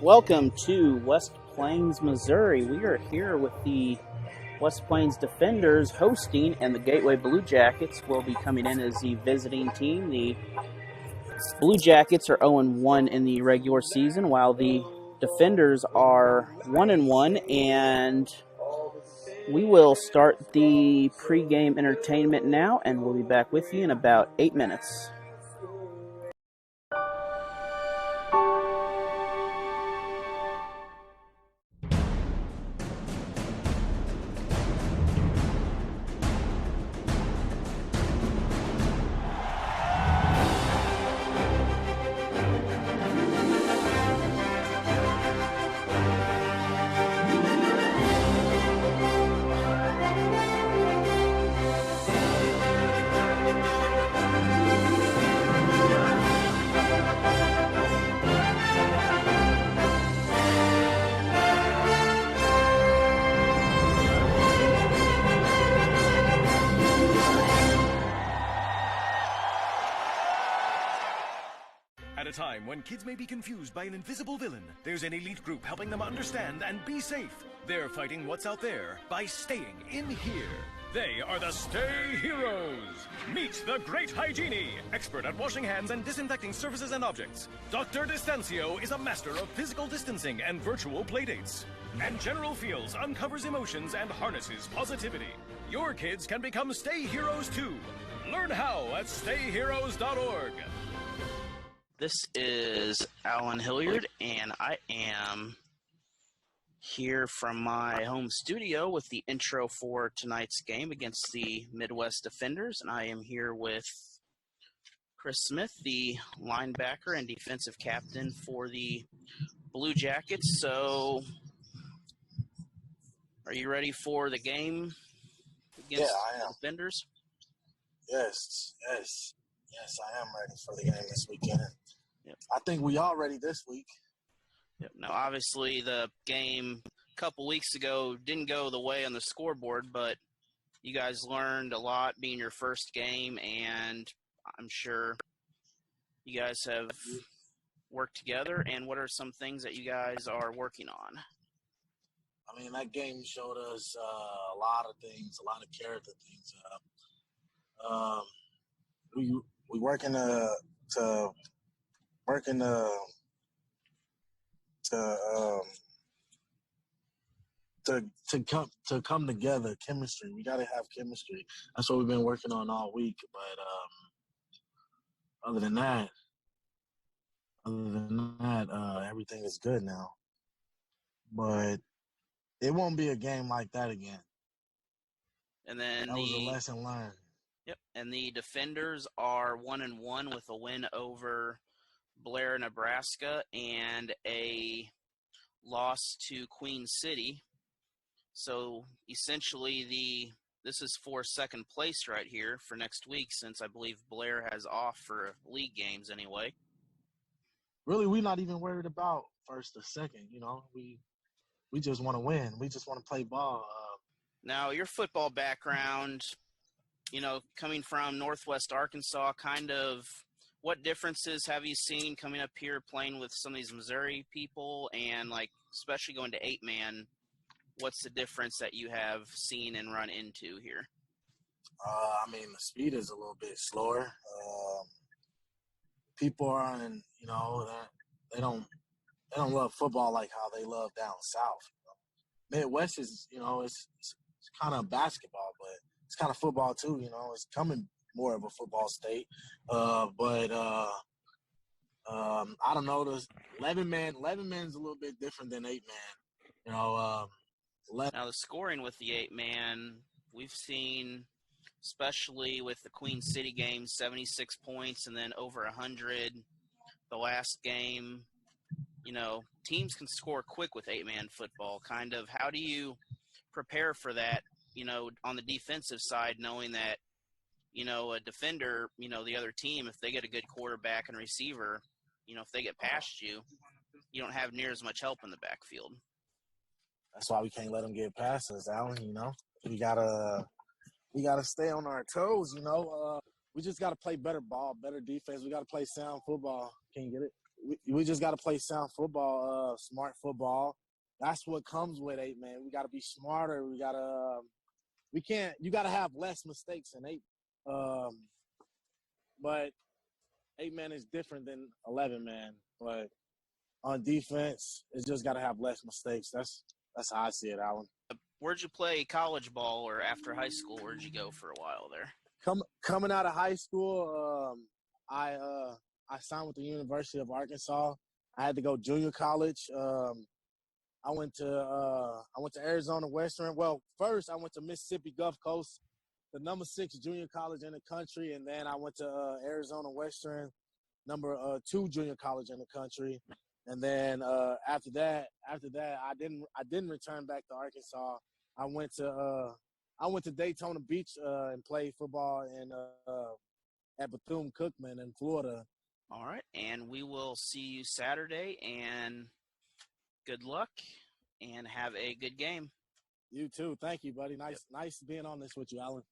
Welcome to West Plains, Missouri. We are here with the West Plains Defenders hosting, and the Gateway Bluejackets will be coming in as the visiting team. The Bluejackets are 0-1 in the regular season, while the Defenders are 1-1, and we will start the pregame entertainment now, and we'll be back with you in about 8 minutes. At a time when kids may be confused by an invisible villain, there's an elite group helping them understand and be safe. They're fighting what's out there by staying in here. They are the Stay Heroes. Meet the Great Hygiene, expert at washing hands and disinfecting surfaces and objects. Dr. Distancio is a master of physical distancing and virtual playdates. And General Fields uncovers emotions and harnesses positivity. Your kids can become Stay Heroes too. Learn how at stayheroes.org. This is Alan Hilliard, and I am here from my home studio with the intro for tonight's game against the Midwest Defenders, and I am here with Chris Smith, the linebacker and defensive captain for the Bluejackets. So, are you ready for the game against the Defenders? Yes, I am ready for the game this weekend. Yep. I think we are ready this week. Yep. Now, obviously, the game a couple weeks ago didn't go the way on the scoreboard, but you guys learned a lot being your first game, and I'm sure you guys have worked together. And what are some things that you guys are working on? I mean, that game showed us a lot of things, a lot of character things. We working to come together, chemistry. We got to have chemistry. That's what we've been working on all week. But other than that, everything is good now. But it won't be a game like that again. And then that was a lesson learned. Yep, and the Defenders are 1-1 with a win over Blair, Nebraska, and a loss to Queen City. So essentially, this is for second place right here for next week, since I believe Blair has off for league games anyway. Really, we're not even worried about first or second. You know, we just want to win. We just want to play ball. Now, your football background, you know, coming from Northwest Arkansas, kind of what differences have you seen coming up here playing with some of these Missouri people, and like especially going to 8-man? What's the difference that you have seen and run into here? I mean, the speed is a little bit slower. People aren't, you know, they don't love football like how they love down south. You know? Midwest is, you know, it's kind of basketball, but it's kind of football too. You know, it's coming more of a football state. But I don't know. The 11-man's a little bit different than 8-man. You know. Now, the scoring with the 8-man, we've seen, especially with the Queen City game, 76 points and then over 100 the last game. You know, teams can score quick with 8-man football. Kind of, how do you prepare for that, you know, on the defensive side, knowing that, you know, a defender, you know, the other team, if they get a good quarterback and receiver, you know, if they get past you, you don't have near as much help in the backfield. That's why we can't let them get past us, Alan. You know, we gotta stay on our toes. You know, we just gotta play better ball, better defense. We gotta play sound football. Can you get it? we just got to play sound football, smart football. That's what comes with 8-man. We got to be smarter. You got to have less mistakes in 8. But 8-man is different than 11-man. But on defense, it's just got to have less mistakes. That's how I see it, Alan. Where'd you play college ball, or after high school, where'd you go for a while there? Coming out of high school, I signed with the University of Arkansas. I had to go junior college. I went to Arizona Western. Well, first I went to Mississippi Gulf Coast, the number 6 junior college in the country, and then I went to Arizona Western, number 2 junior college in the country. And then after that, I didn't return back to Arkansas. I went to Daytona Beach and played football at Bethune-Cookman in Florida. All right, and we will see you Saturday, and good luck, and have a good game. You too. Thank you, buddy. Nice being on this with you, Alan.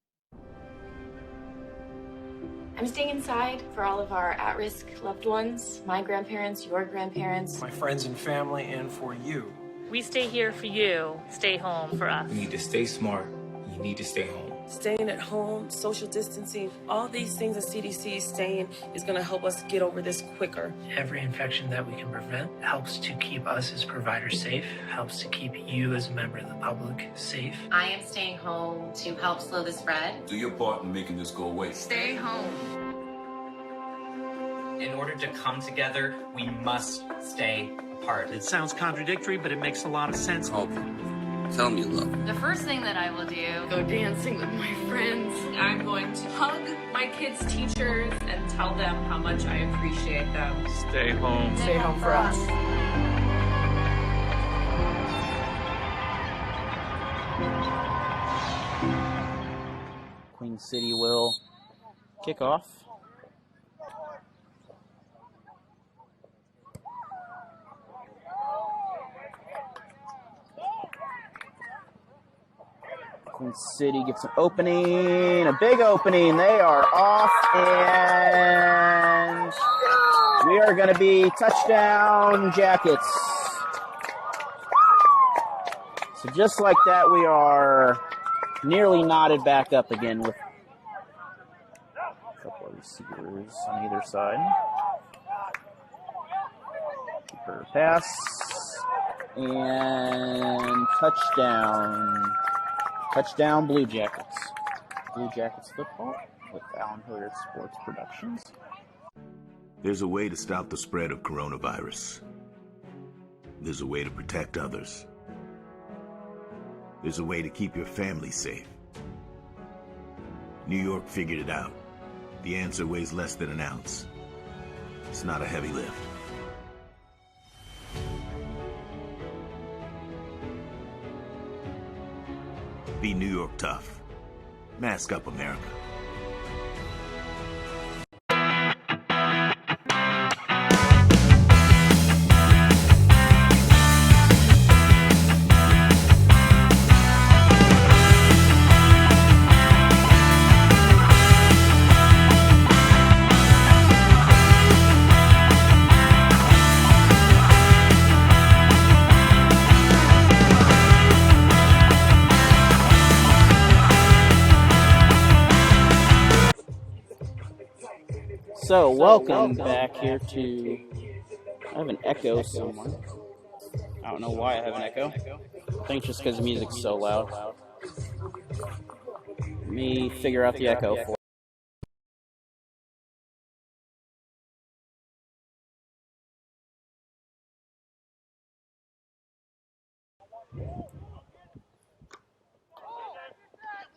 I'm staying inside for all of our at-risk loved ones, my grandparents, your grandparents, my friends and family, and for you. We stay here for you. Stay home for us. You need to stay smart. You need to stay home. Staying at home, social distancing, all these things the CDC is saying is going to help us get over this quicker. Every infection that we can prevent helps to keep us as providers safe, helps to keep you as a member of the public safe. I am staying home to help slow the spread. Do your part in making this go away. Stay home. In order to come together, we must stay apart. It sounds contradictory, but it makes a lot of sense. Call people. Tell them you love them. The first thing that I will do, go dancing with my friends. I'm going to hug my kids' teachers and tell them how much I appreciate them. Stay home. Stay home for us. Queen City will kick off. Queen City gets an opening, a big opening. They are off, and we are going to be touchdown Jackets. So just like that, we are nearly knotted back up again with a couple of receivers on either side. Keeper pass, and touchdown. Touchdown, Blue Jackets. Blue Jackets football with Alan Hilliard Sports Productions. There's a way to stop the spread of coronavirus. There's a way to protect others. There's a way to keep your family safe. New York figured it out. The answer weighs less than an ounce. It's not a heavy lift. Be New York tough. Mask up, America. So, welcome back here to, I have an echo somewhere. I don't know why I have an echo. I think it's just because the music's so loud. Let me figure out the echo for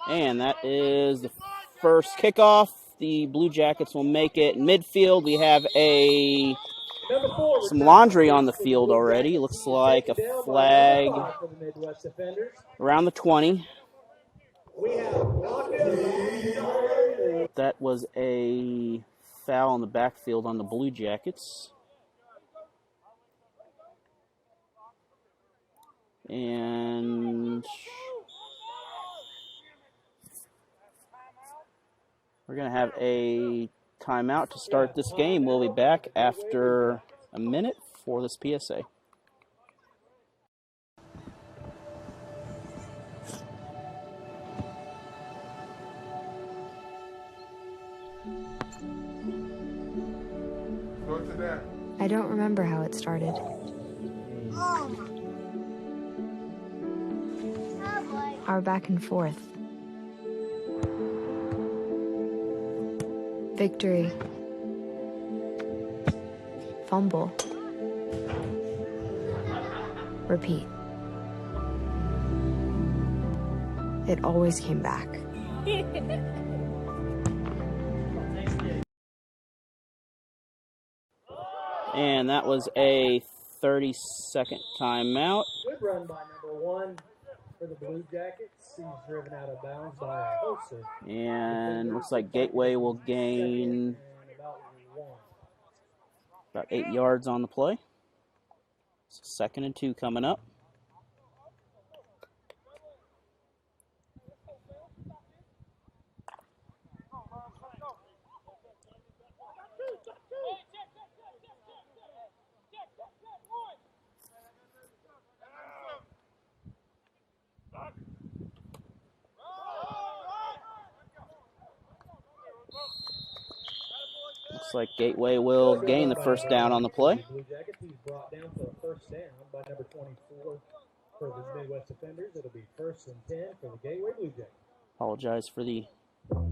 And that is the first kickoff. The Blue Jackets will make it. In midfield, we have some laundry on the field already. Looks like a flag around the 20. That was a foul in the backfield on the Blue Jackets. And we're going to have a timeout to start this game. We'll be back after a minute for this PSA. I don't remember how it started. Our back and forth. Victory. Fumble. Repeat. It always came back. And that was a 30-second timeout. Good run by number 1 for the Bluejackets. He's driven out of bounds by a Hoser. And looks like Gateway will gain about 8 yards on the play. So 2nd and 2 coming up. Looks like Gateway will gain the first down on the play. He's brought down for a first down by number 24 for the Midwest Defenders. It'll be 1st and 10 for the Gateway Bluejackets. Apologize for the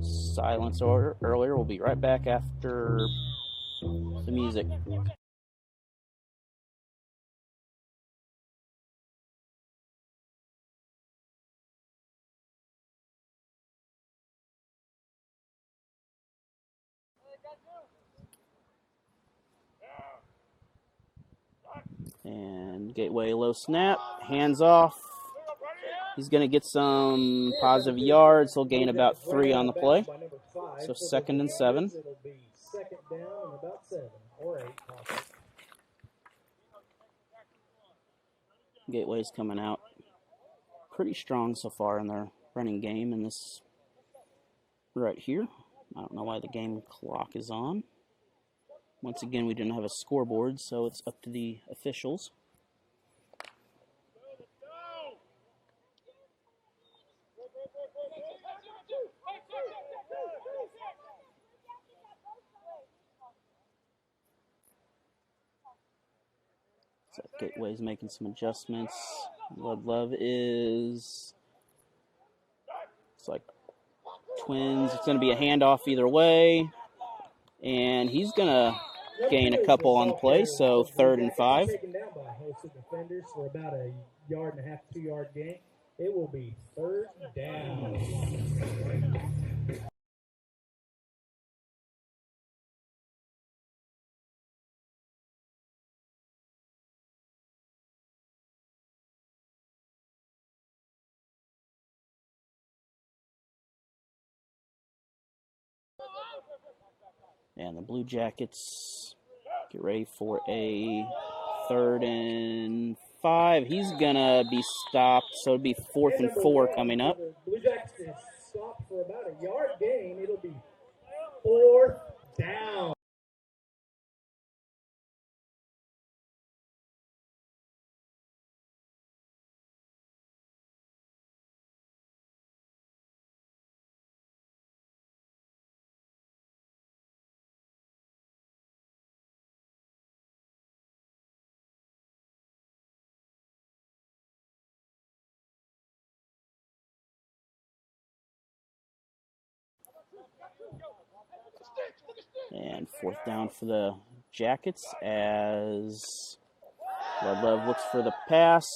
silence order earlier. We'll be right back after the music. And Gateway low snap, hands off. He's going to get some positive yards. He'll gain about 3 on the play. So 2nd and 7. It'll be 2nd down and about 7 or 8. Gateway's coming out pretty strong so far in their running game in this right here. I don't know why the game clock is on. Once again, we didn't have a scoreboard, so it's up to the officials. So Gateway's making some adjustments. Love is, it's like twins. It's going to be a handoff either way. And he's going to gain a couple on the play, so 3rd and 5. Taken down by Hosa defenders for about a 1.5 to 2-yard gain. It will be 3rd down. And the Bluejackets get ready for a 3rd and 5. He's going to be stopped, so it'll be 4th and 4 coming up. Bluejackets is stopped for about a 1-yard gain. It'll be 4th down. And 4th down for the Jackets as Love looks for the pass.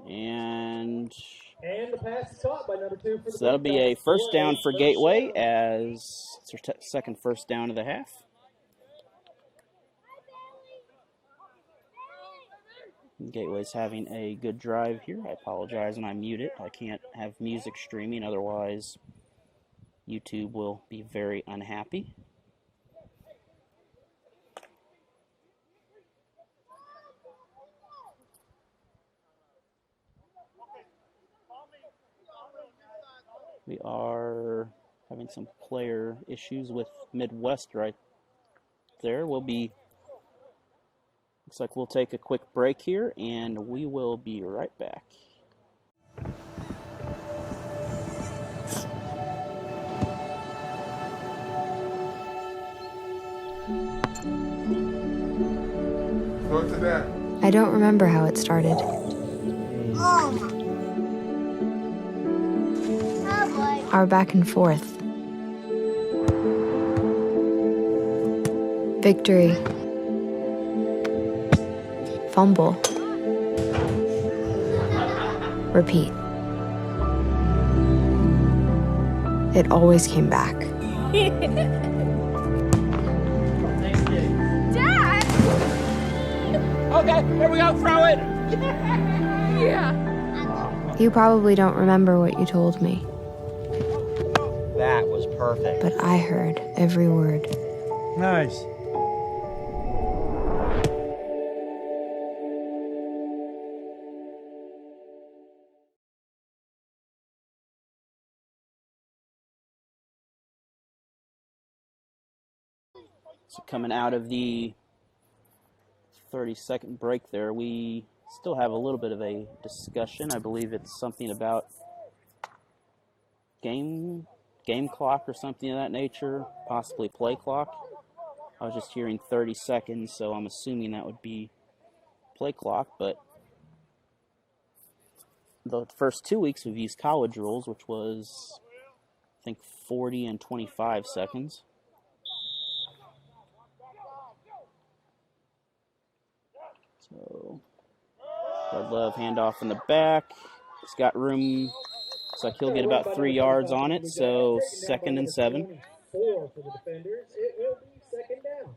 And the pass is caught by number 2 for the so that'll be a first down for Gateway as it's their second first down of the half. Gateway's having a good drive here. I apologize and I mute it. I can't have music streaming, otherwise YouTube will be very unhappy. We are having some player issues with Midwest right there. Looks like we'll take a quick break here, and we will be right back. Go to that. I don't remember how it started. Our back and forth. Victory. Fumble. Repeat. It always came back. Dad! Okay, here we go, throw it! Yeah. You probably don't remember what you told me, That was perfect. but I heard every word. Nice. So coming out of the 30-second break there, we still have a little bit of a discussion. I believe it's something about game clock or something of that nature, possibly play clock. I was just hearing 30 seconds, so I'm assuming that would be play clock, but the first 2 weeks we've used college rules, which was, I think, 40 and 25 seconds. So, Bud Love handoff in the back. He's got room. Looks like he'll get about 3 yards on it, so 2nd and 7. 4 for the defenders. It will be second down.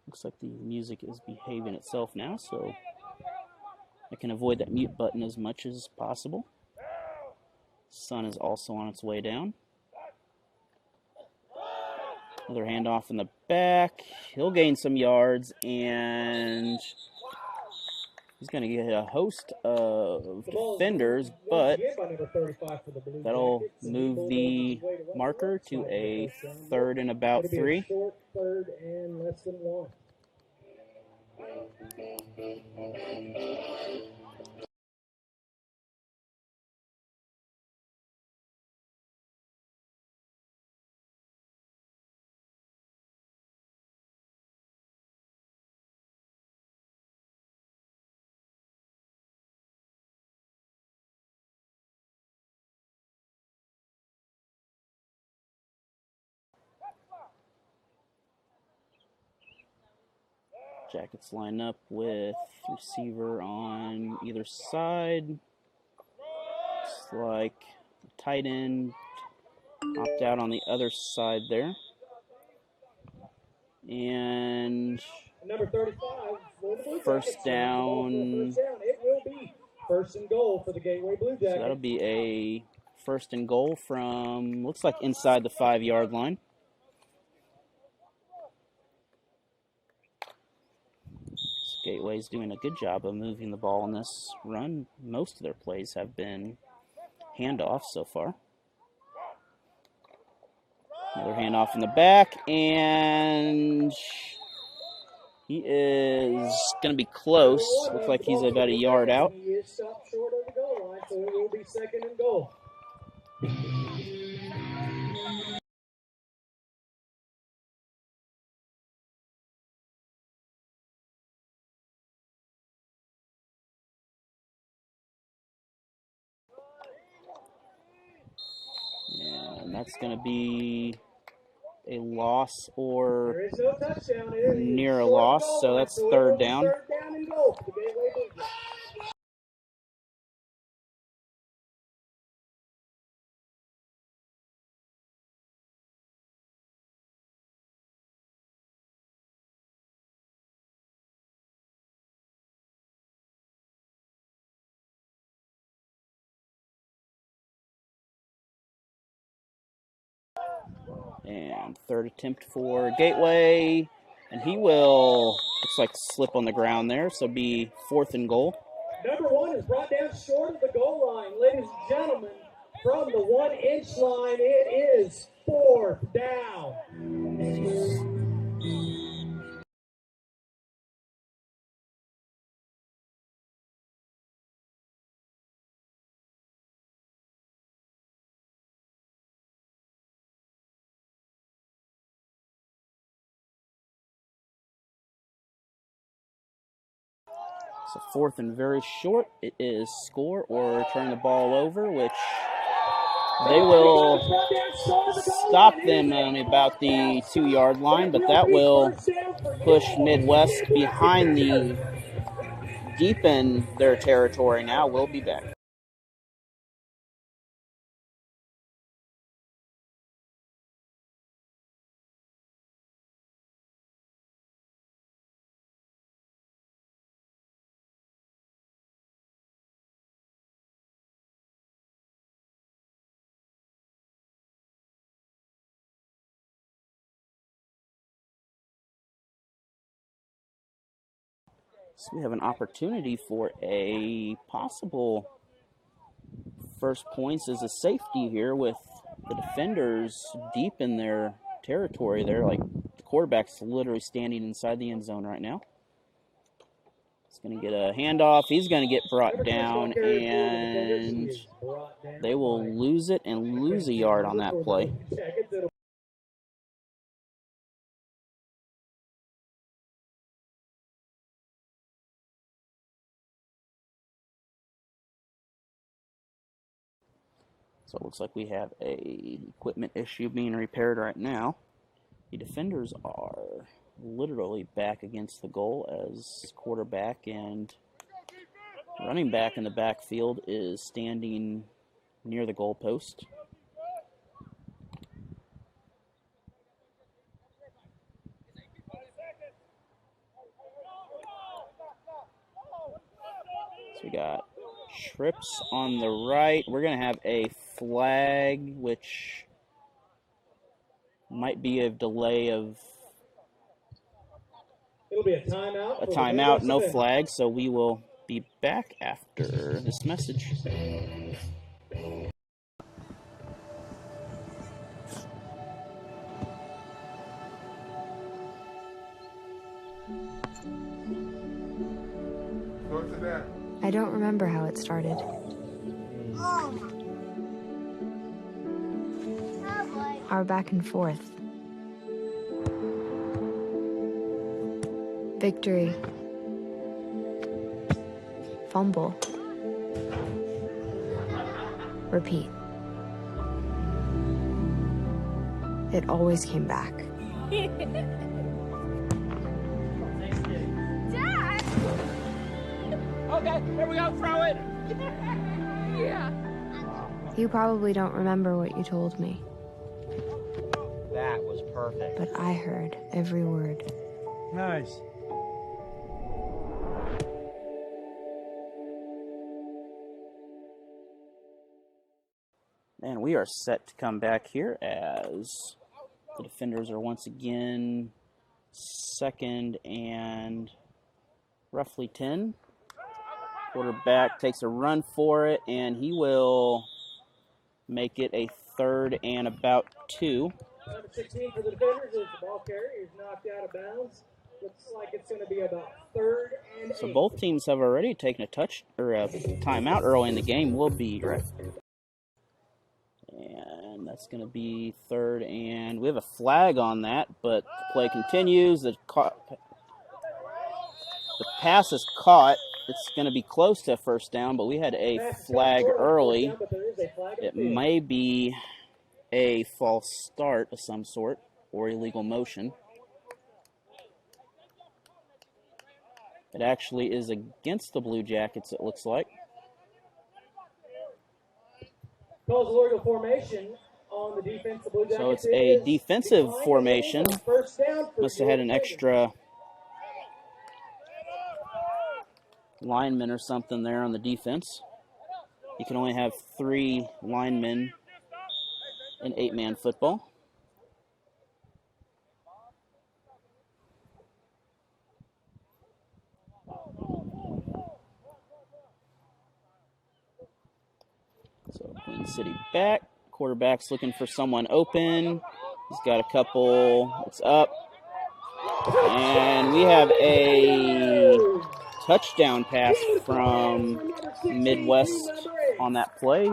Looks like the music is behaving itself now, so I can avoid that mute button as much as possible. Sun is also on its way down. Another handoff in the back. He'll gain some yards, and he's going to get a host of defenders, but that'll move the marker to a 3rd and about 3. Short 3rd and less than 1. Jackets line up with receiver on either side. Looks like the tight end opted out on the other side there. And number 35 for the Blue first Jackets. down. First down. It will be 1st and goal for the Gateway Blue Jackets. So that'll be a 1st and goal from, looks like inside the 5-yard line. Gateway's doing a good job of moving the ball in this run. Most of their plays have been handoffs so far. Another handoff in the back, and he is going to be close. Looks like he's about a yard out. He is stopped short of the goal line, so it will be 2nd and goal. And that's going to be a loss or There is no touchdown. It is near a short loss, goal so line, that's it 3rd will be down. 3rd down and goal for the Gateway Blue Jackets. And 3rd attempt for Gateway, And he will, looks like slip on the ground there, so be 4th and goal. Number 1 is brought down short of the goal line. Ladies and gentlemen, from the 1-inch line, it is 4th down. So 4th and very short. It is score or turn the ball over, which they will stop them on about the 2-yard line, but that will push Midwest behind the deep in their territory now. We'll be back. So we have an opportunity for a possible first points as a safety here with the defenders deep in their territory there. Like the quarterback's literally standing inside the end zone right now. He's going to get a handoff. He's going to get brought down, and they will lose it and lose a yard on that play. So it looks like we have a equipment issue being repaired right now. The defenders are literally back against the goal as quarterback and running back in the backfield is standing near the goal post. So we got trips on the right. We're going to have a flag, which might be a delay of It'll be a timeout. A timeout, no flag, so we will be back after this message. Go to that. I don't remember how it started. Our back and forth. Victory. Fumble. Repeat. It always came back. Dad! Okay, here we go, throw it! Yeah. You probably don't remember what you told me. That was perfect. But I heard every word. Nice. And we are set to come back here as the defenders are once again 2nd and roughly 10. Quarterback takes a run for it, and he will make it a 3rd and about 2. Number 16 for the defenders is the ball carrier. He's knocked out of bounds. Looks like it's going to be about 3rd and 8. So both teams have already taken a timeout early in the game. We'll be right. And that's going to be 3rd, and we have a flag on that, but the play continues. The pass is caught. It's going to be close to 1st down, but we had a flag early. It may be a false start of some sort or illegal motion. It actually is against the Bluejackets, it looks like. Calls illegal formation on the defense. The Bluejackets. So it's a defensive formation. Must have had an extra lineman or something there on the defense. You can only have 3 linemen in 8-man football. Queen City back. Quarterback's looking for someone open. He's got a couple. It's up. And we have a touchdown pass from Midwest on that play.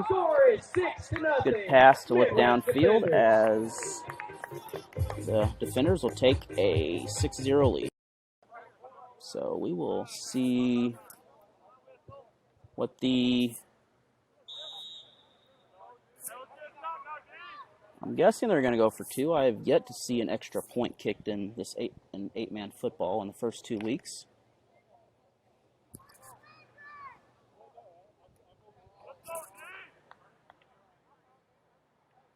Good pass to look downfield as the defenders will take a 6-0 lead. So we will see what the... I'm guessing they're going to go for 2. I have yet to see an extra point kicked in this eight-man football in the first 2 weeks.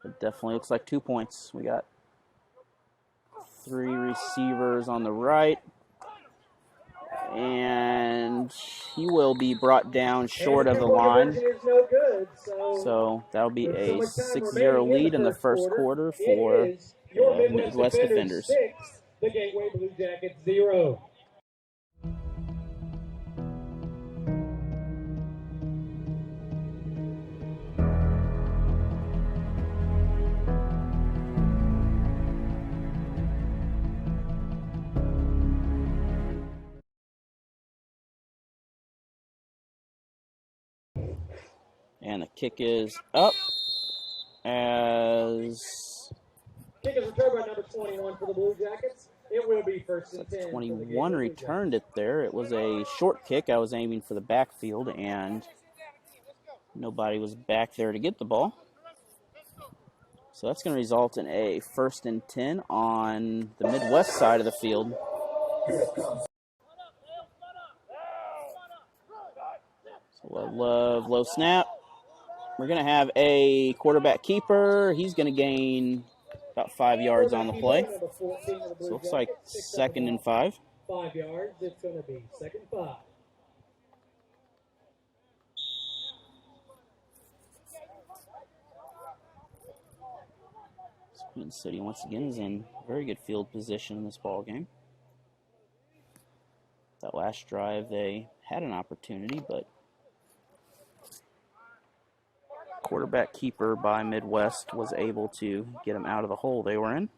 It definitely looks like 2 points. We got 3 receivers on the right. And he will be brought down short of the line. So that'll be a 6-0 lead in the first quarter for Midwest Defenders. 6, the Gateway Blue Jackets 0. And the kick is up as Kick is returned by number 21 for the Blue Jackets. It will be first and 10. 21 returned it there. It was a short kick. I was aiming for the backfield, and nobody was back there to get the ball. So that's going to result in a first and 10 on the Midwest side of the field. So I love low snap. We're going to have a quarterback keeper. He's going to gain about 5 yards on the play. So it looks like 2nd and 5. 5 yards. It's going to be 2nd and 5. Queen City once again is in very good field position in this ball game. That last drive they had an opportunity, but quarterback keeper by Midwest was able to get them out of the hole they were in.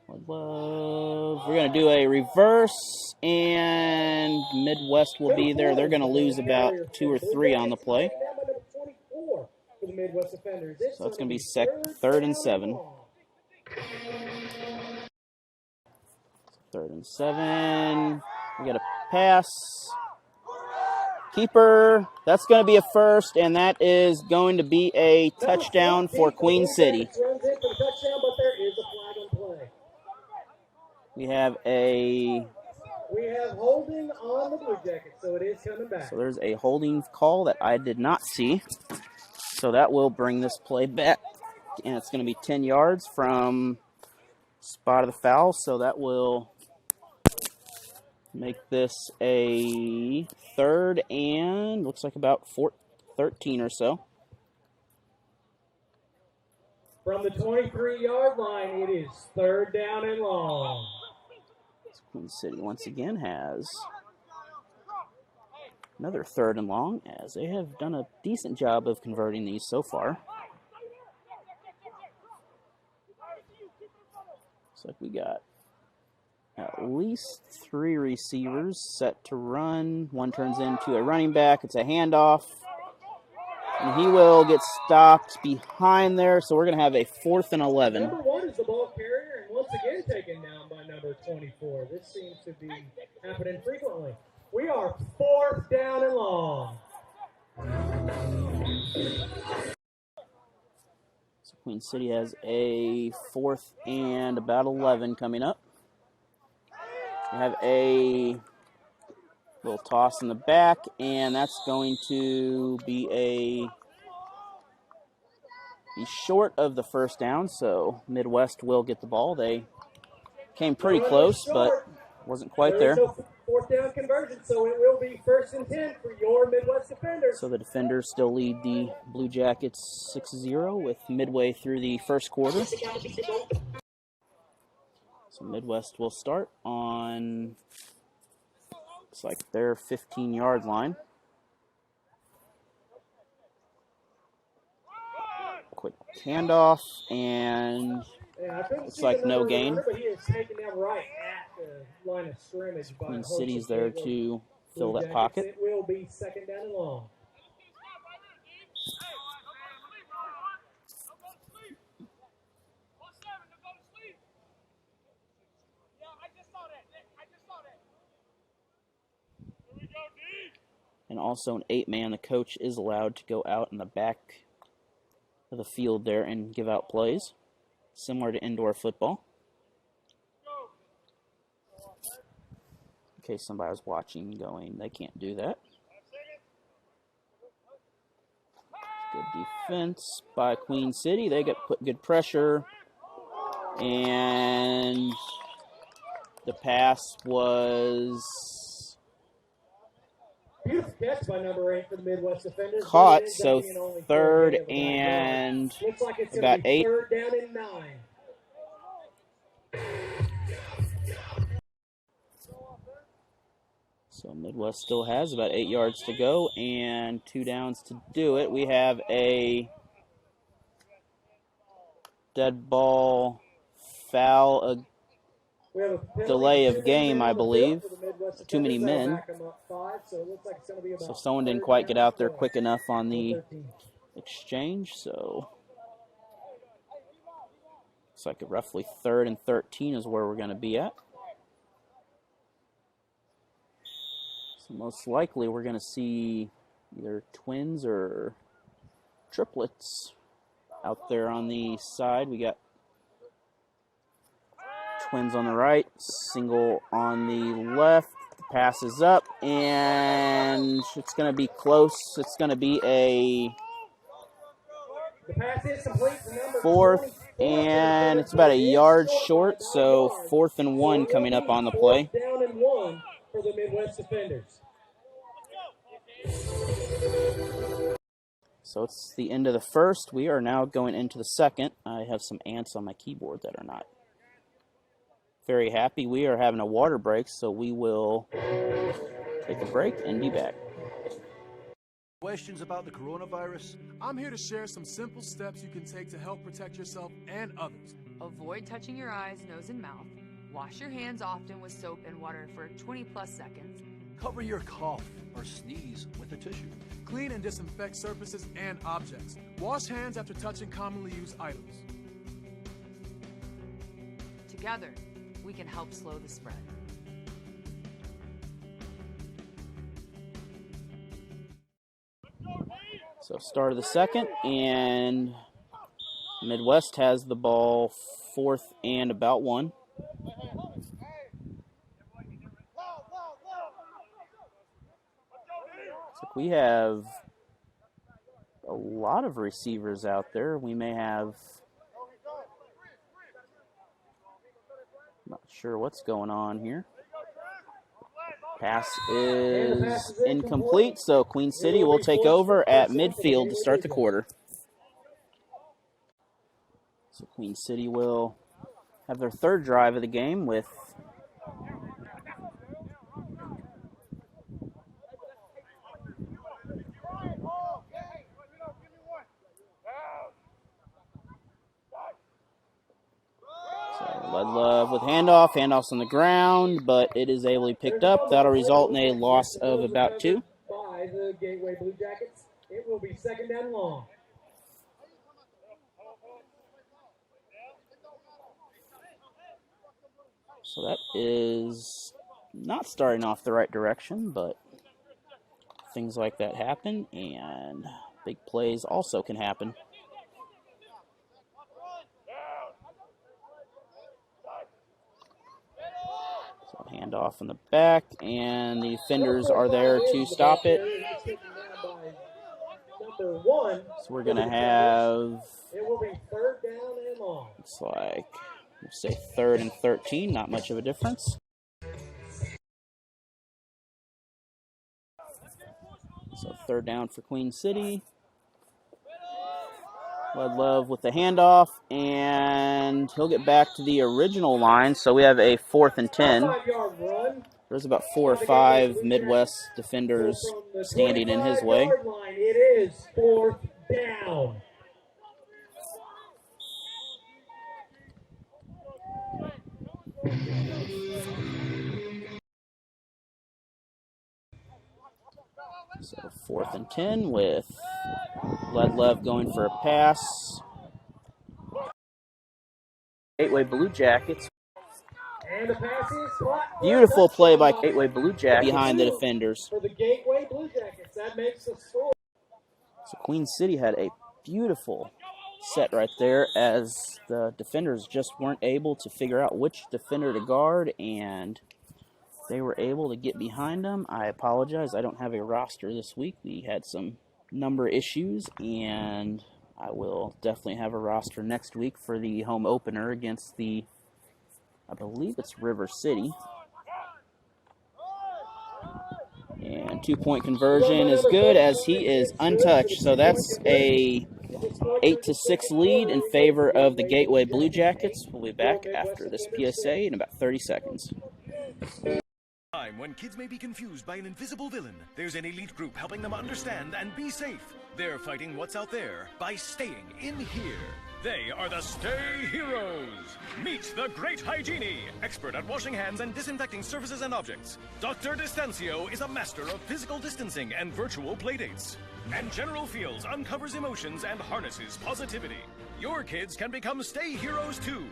We're going to do a reverse, and Midwest will be there. They're going to lose about 2 or 3 on the play. So that's going to be 3rd and 7. 3rd and 7. We got a pass. Keeper, that's going to be a first, and that is going to be a touchdown for Queen City. We have holding on the Blue Jackets, so it is coming back. So there's a holding call that I did not see. So that will bring this play back, and it's going to be 10 yards from spot of the foul, so that will make this a 3rd and looks like about 13 or so. From the 23-yard line, it is 3rd down and long. Queen City once again has another 3rd and long, as they have done a decent job of converting these so far. Looks like we got at least 3 receivers set to run. One turns into a running back. It's a handoff. And he will get stopped behind there, so we're going to have a 4th and 11. Number 1 is the ball carrier, and once again taken down by number 24. This seems to be happening frequently. We are 4th down and long. So Queen City has a 4th and about 11 coming up. We have a little toss in the back, and that's going to be short of the 1st down, so Midwest will get the ball. They came pretty close, but wasn't quite there. 4th down conversion, so it will be 1st and 10 for your Midwest Defenders. So the Defenders still lead the Blue Jackets 6-0 with midway through the first quarter. So Midwest will start on, looks like their 15-yard line. handoff, and looks like no gain. But he is taken down right at the line of scrimmage by Queen Host City's of there Gateway to fill that Bluejackets. pocket. It will be second down and long. And also an 8-man, the coach is allowed to go out in the back of the field there and give out plays, similar to indoor football. In case somebody was watching going, they can't do that. Good defense by Queen City. They put good pressure, and the pass was Beautiful catch by number 8 for the Midwest defenders. caught, so third and looks like it's about 8. Third down and 9. So Midwest still has about 8 yards to go and 2 downs to do it. We have a dead ball foul, a delay of game, I believe. Too many men. So someone didn't quite get out there quick enough on the exchange, so looks like roughly 3rd and 13 is where we're going to be at. So most likely we're going to see either twins or triplets out there on the side. We got twins on the right, single on the left. The pass is up, and it's going to be close. It's going to be a 4th, and it's about a yard short, so 4th and 1 coming up on the play. Down and 1 for the Midwest defenders. So it's the end of the first. We are now going into the second. I have some ants on my keyboard that are not very happy. We are having a water break, so we will take a break and be back. Questions about the coronavirus? I'm here to share some simple steps you can take to help protect yourself and others. Avoid touching your eyes, nose, and mouth. Wash your hands often with soap and water for 20+ seconds. Cover your cough or sneeze with a tissue. Clean and disinfect surfaces and objects. Wash hands after touching commonly used items. Together, we can help slow the spread. So start of the second, and Midwest has the ball 4th and about 1. So we have a lot of receivers out there. We may have, not sure what's going on here. Pass is incomplete, so Queen City will take over at midfield to start the quarter. So Queen City will have their 3rd drive of the game with Love with handoffs on the ground, but it is able to be picked up. That'll result in a loss of about 2. By the Gateway Bluejackets, it will be 2nd down long. So that is not starting off the right direction, but things like that happen, and big plays also can happen. Handoff in the back, and the defenders are there to stop it. So we're going to have, looks like, we'll say 3rd and 13, not much of a difference. So 3rd down for Queen City. Love with the handoff, and he'll get back to the original line, so we have a 4th and 10. There's about 4 or 5 Midwest defenders standing in his way. It is 4th down. So 4th and 10 with Ledlev going for a pass. Gateway Bluejackets. And the pass is caught. Beautiful play by Gateway Bluejackets behind the defenders. For the Gateway Bluejackets, that makes the score. So Queen City had a beautiful set right there as the defenders just weren't able to figure out which defender to guard, and they were able to get behind them. I apologize, I don't have a roster this week. We had some number issues, and I will definitely have a roster next week for the home opener against the, I believe it's River City. And 2-point conversion is good as he is untouched. So that's a 8-6 lead in favor of the Gateway Bluejackets. We'll be back after this PSA in about 30 seconds. Time when kids may be confused by an invisible villain, there's an elite group helping them understand and be safe. They're fighting what's out there by staying in here. They are the Stay Heroes. Meet the Great Hygiene, expert at washing hands and disinfecting surfaces and objects. Dr. Distancio is a master of physical distancing and virtual playdates. And General Fields uncovers emotions and harnesses positivity. Your kids can become Stay Heroes too.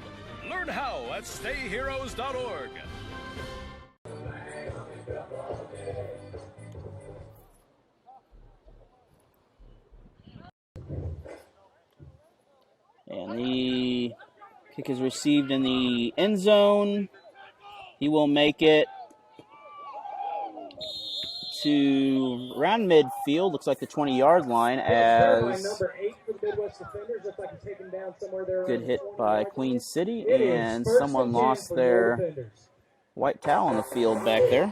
Learn how at stayheroes.org. And the kick is received in the end zone. He will make it to around midfield. Looks like the 20-yard line as good hit by Queen City, and someone lost their white towel on the field back there.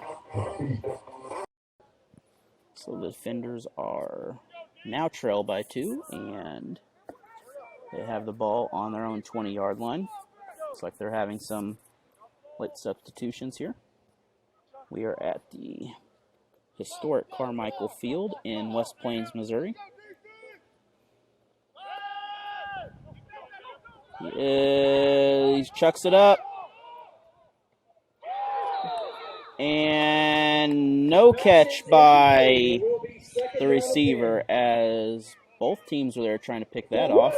So the defenders are now trail by 2, and they have the ball on their own 20-yard line. Looks like they're having some late substitutions here. We are at the historic Carmichael Field in West Plains, Missouri. He chucks it up. And no catch by the receiver as both teams were there trying to pick that off.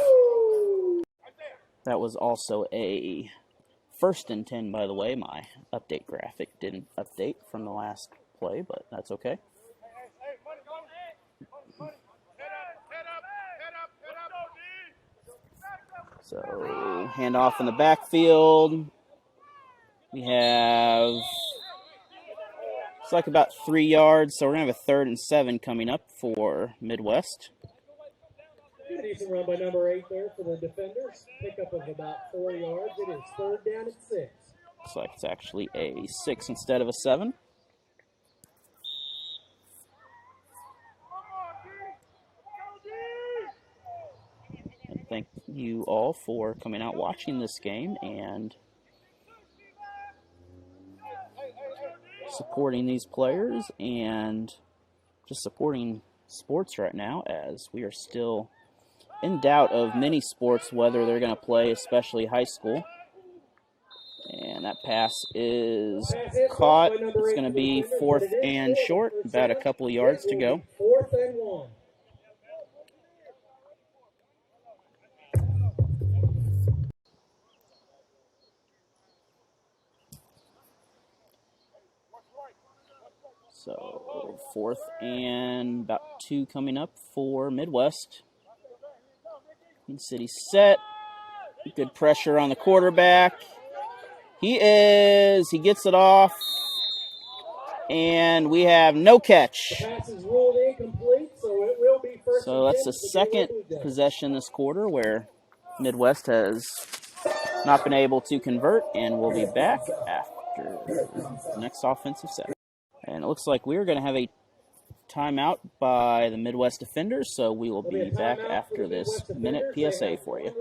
That was also a 1st and 10, by the way. My update graphic didn't update from the last play, but that's okay. So, handoff in the backfield. We have, it's like about 3 yards, so we're going to have a 3rd and 7 coming up for Midwest. A decent run by number 8 there for the defenders. Pickup of about 4 yards. It is 3rd down at 6. Looks like it's actually a 6 instead of a 7. And thank you all for coming out watching this game and supporting these players and just supporting sports right now, as we are still in doubt of many sports whether they're going to play, especially high school. And that pass is caught. It's going to be 4th and short, about a couple of yards to go. 4th and 1. So 4th and about 2 coming up for Midwest. Queen City set. Good pressure on the quarterback. He gets it off. And we have no catch. The pass is ruled incomplete, so it will be 1st. So that's the 2nd possession this quarter where Midwest has not been able to convert, and we'll be back after the next offensive set. And it looks like we're going to have a timeout by the Midwest defenders, so we will be back after this minute PSA for you.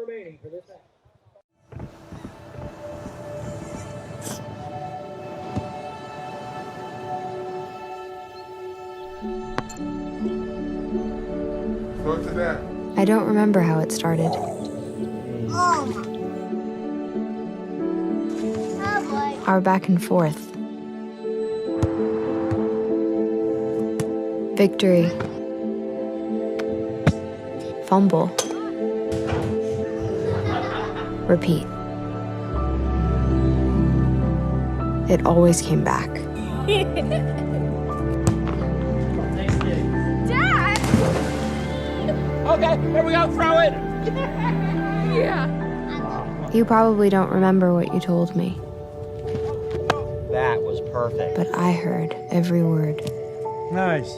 Go to that. I don't remember how it started. Our back and forth. Victory. Fumble. Repeat. It always came back. Dad! Okay, here we go, throw it! Yeah. You probably don't remember what you told me, That was perfect. but I heard every word. Nice.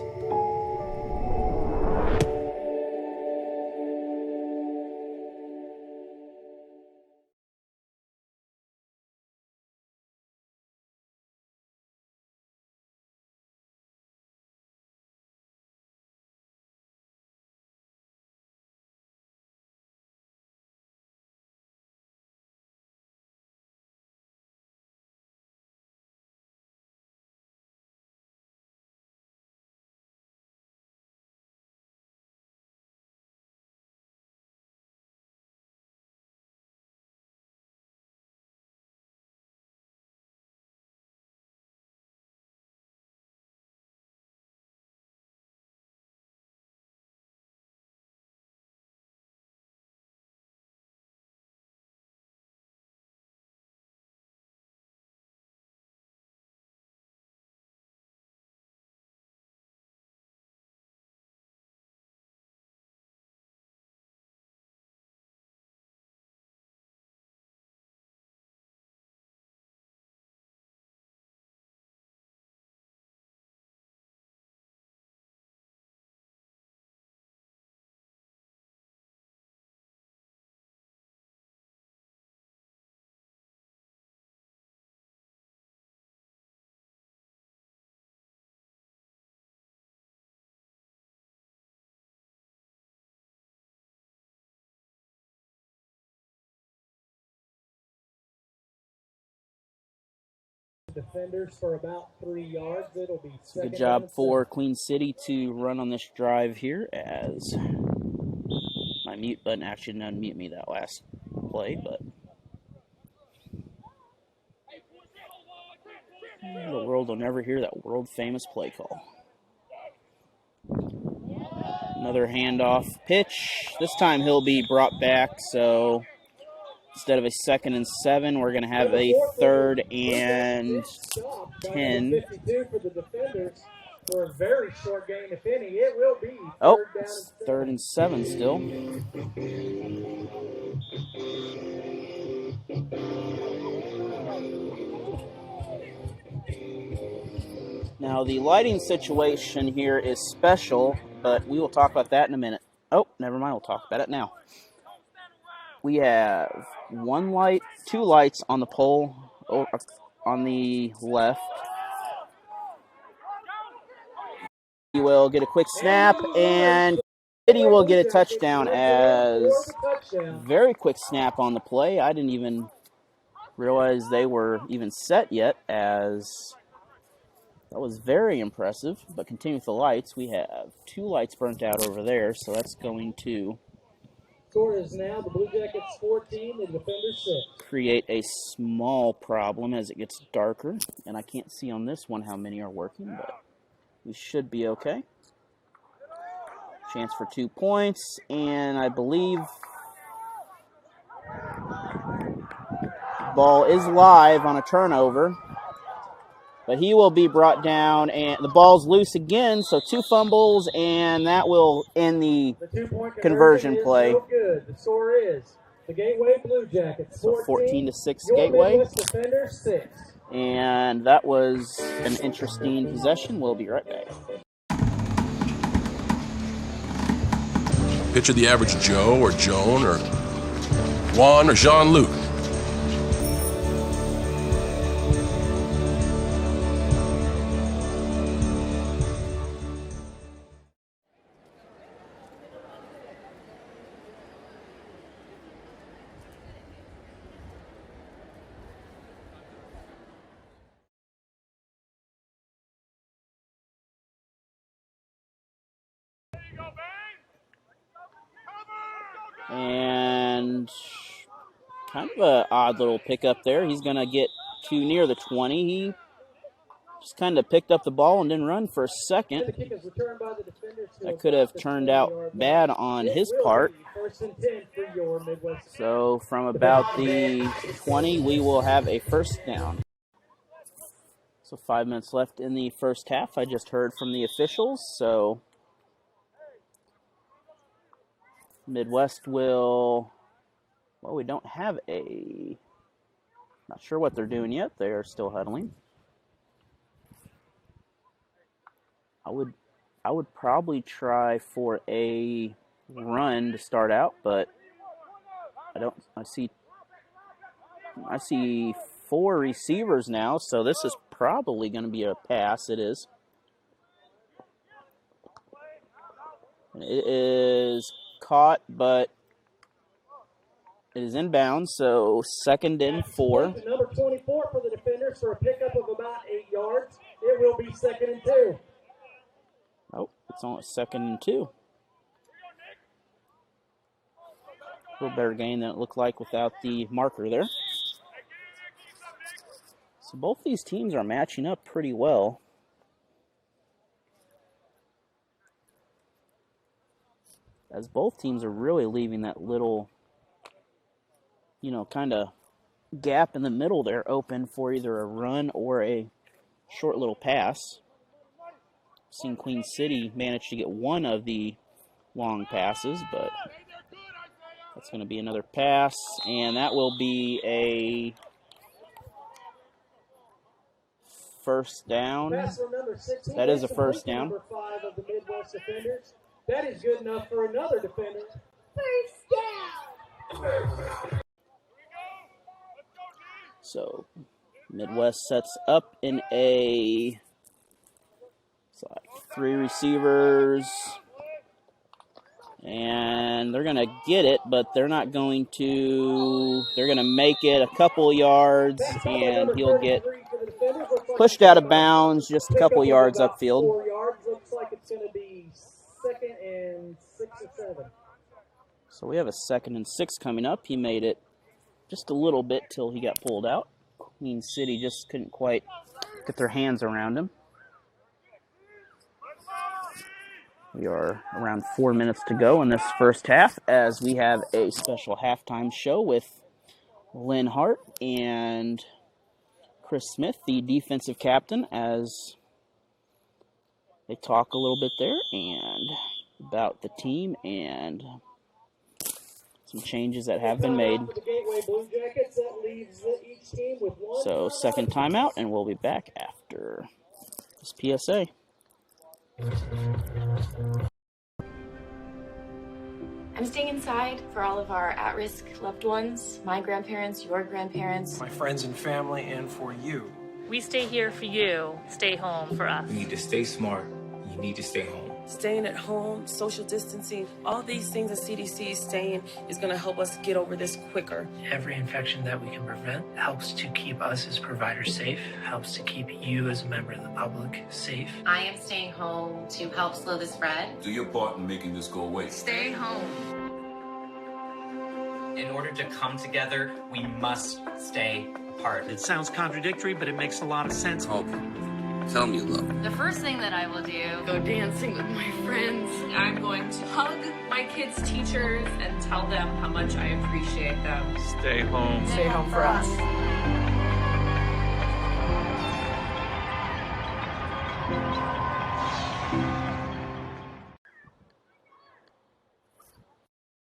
Defenders for about 3 yards. It'll be Good job for Queen City to run on this drive here, as my mute button actually didn't unmute me that last play, but the world will never hear that world famous play call. Another handoff pitch. This time he'll be brought back, so instead of a 2nd and 7, we're going to have a 3rd and 10. 52 for the defenders for a very short game, if any. It will be Oh, 3rd and 7 still. Now, the lighting situation here is special, but we will talk about that in a minute. Oh, never mind. We'll talk about it now. We have 2 lights on the pole on the left. We will get a quick snap, and City will get a touchdown as very quick snap on the play. I didn't even realize they were even set yet, as that was very impressive. But continue with the lights. We have 2 lights burnt out over there, so that's going to score is now the Bluejackets 14, the defenders 6. Create a small problem as it gets darker, and I can't see on this one how many are working, but we should be okay. Chance for 2 points, and I believe ball is live on a turnover, but he will be brought down, and the ball's loose again, so 2 fumbles, and that will end the 2-point conversion play. No good. The score is the Gateway Bluejackets 14 to 6 Gateway. Midwest defenders 6. And that was an interesting possession. We'll be right back. Picture the average Joe or Joan or Juan or Jean-Luc. And kind of an odd little pickup there. He's going to get too near the 20. He just kind of picked up the ball and didn't run for a second. That could have turned out bad on his part. So from about the 20, we will have a first down. So 5 minutes left in the first half. I just heard from the officials, so Midwest will, well, we don't have a, not sure what they're doing yet. They are still huddling. I would probably try for a run to start out, but I see 4 receivers now, so this is probably going to be a pass. It is. It is caught, but it is inbounds, so 2nd and 4. Number 24 for the defenders for a pickup of about 8 yards. It will be 2nd and 2. Oh, it's only 2nd and 2. A little better gain than it looked like without the marker there. So both these teams are matching up pretty well. As both teams are really leaving that little, kind of gap in the middle there open for either a run or a short little pass. Seen Queen City manage to get one of the long passes, but that's going to be another pass, and that will be a first down. That is a first down. Number 5 of the Midwest defenders. That is good enough for another defender. First down. So Midwest sets up in a, it's like 3 receivers, and they're going to get it, but they're not going to, they're going to make it a couple yards, and he'll get pushed out of bounds just a couple yards upfield. 4 yards. Looks like it's going to be 2nd and 6 or 7. So we have a 2nd and 6 coming up. He made it just a little bit till he got pulled out. Queen City just couldn't quite get their hands around him. We are around 4 minutes to go in this first half as we have a special halftime show with Lynn Hart and Chris Smith, the defensive captain, as they talk a little bit there and about the team and some changes that have been made. So 2nd timeout, and we'll be back after this PSA. I'm staying inside for all of our at-risk loved ones, my grandparents, your grandparents, my friends and family, and for you. We stay here for you. Stay home for us. You need to stay smart. You need to stay home. staying at home, social distancing, all these things the CDC is saying is going to help us get over this quicker. Every infection that we can prevent helps to keep us as providers safe, helps to keep you as a member of the public safe. I am staying home to help slow the spread. Do your part in making this go away. Stay home. In order to come together, we must stay apart. It sounds contradictory, but it makes a lot of sense. Okay. Tell me you love me. The first thing that I will do, go dancing with my friends. I'm going to hug my kids' teachers and tell them how much I appreciate them. Stay home. Stay home for us.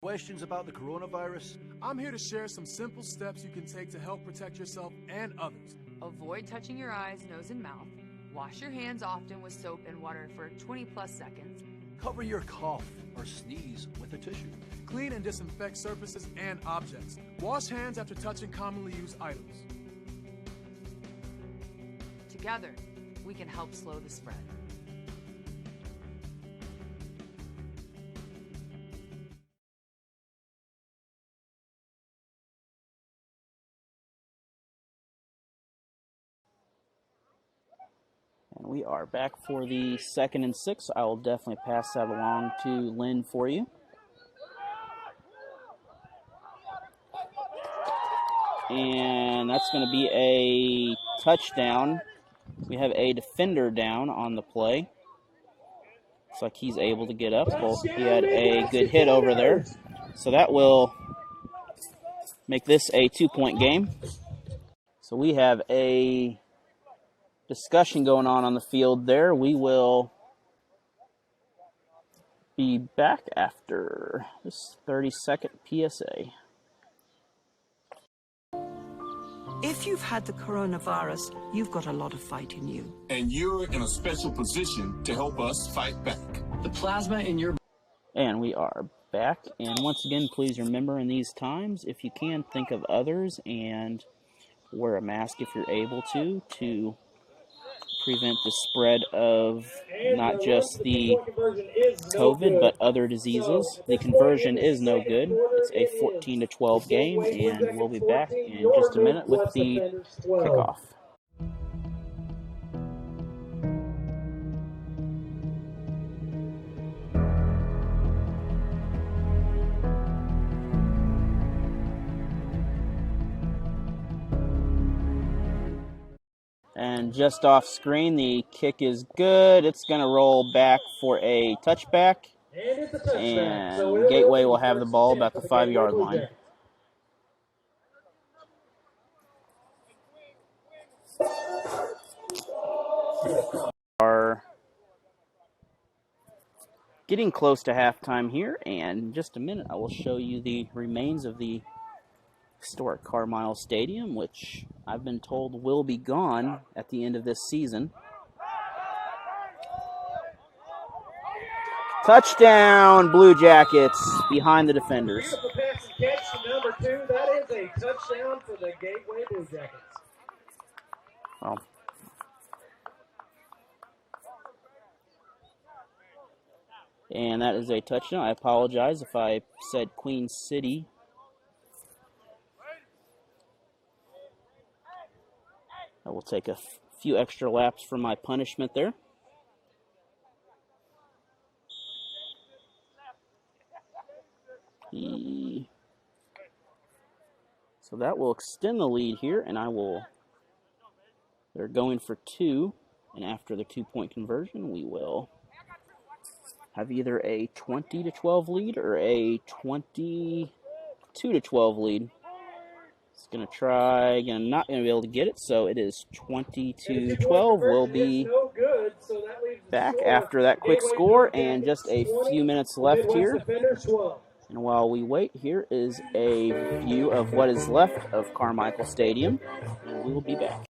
Questions about the coronavirus? I'm here to share some simple steps you can take to help protect yourself and others. Avoid touching your eyes, nose, and mouth. Wash your hands often with soap and water for 20+ seconds. Cover your cough or sneeze with a tissue. Clean and disinfect surfaces and objects. Wash hands after touching commonly used items. Together, we can help slow the spread. And we are back for the 2nd and 6. I will definitely pass that along to Lynn for you. And that's going to be a touchdown We have a defender down on the play. Looks like he's able to get up. He had a good hit over there. So that will make this a 2-point game. So we have a discussion going on the field there. We will be back after this 30-second PSA. If you've had the coronavirus, you've got a lot of fight in you. And you're in a special position to help us fight back. The plasma in your... And we are back. And once again, please remember in these times, if you can, think of others and wear a mask if you're able to prevent the spread of not just the COVID, but other diseases. The conversion is no good. It's a 14-12 game, and we'll be back in just a minute with the kickoff. And just off screen, the kick is good. It's going to roll back for a touchback. And it's a touchback. And Gateway will have the ball about the 5-yard line. Are getting close to halftime here, and in just a minute I will show you the remains of the historic Carmile Stadium, which I've been told will be gone at the end of this season. Touchdown, Bluejackets behind the defenders. Beautiful pass and catch to number 2. That is a touchdown for the Gateway Bluejackets. Well, and that is a touchdown. I apologize if I said Queen City. I will take a few extra laps for my punishment there. So that will extend the lead here, and they're going for 2, and after the 2-point conversion, we will have either a 20-12 lead or a 22-12 lead. It's going to try, again, not going to be able to get it, so it is 22-12. We'll be back after that quick score and just a few minutes left here. And while we wait, here is a view of what is left of Carmichael Stadium, and we will be back.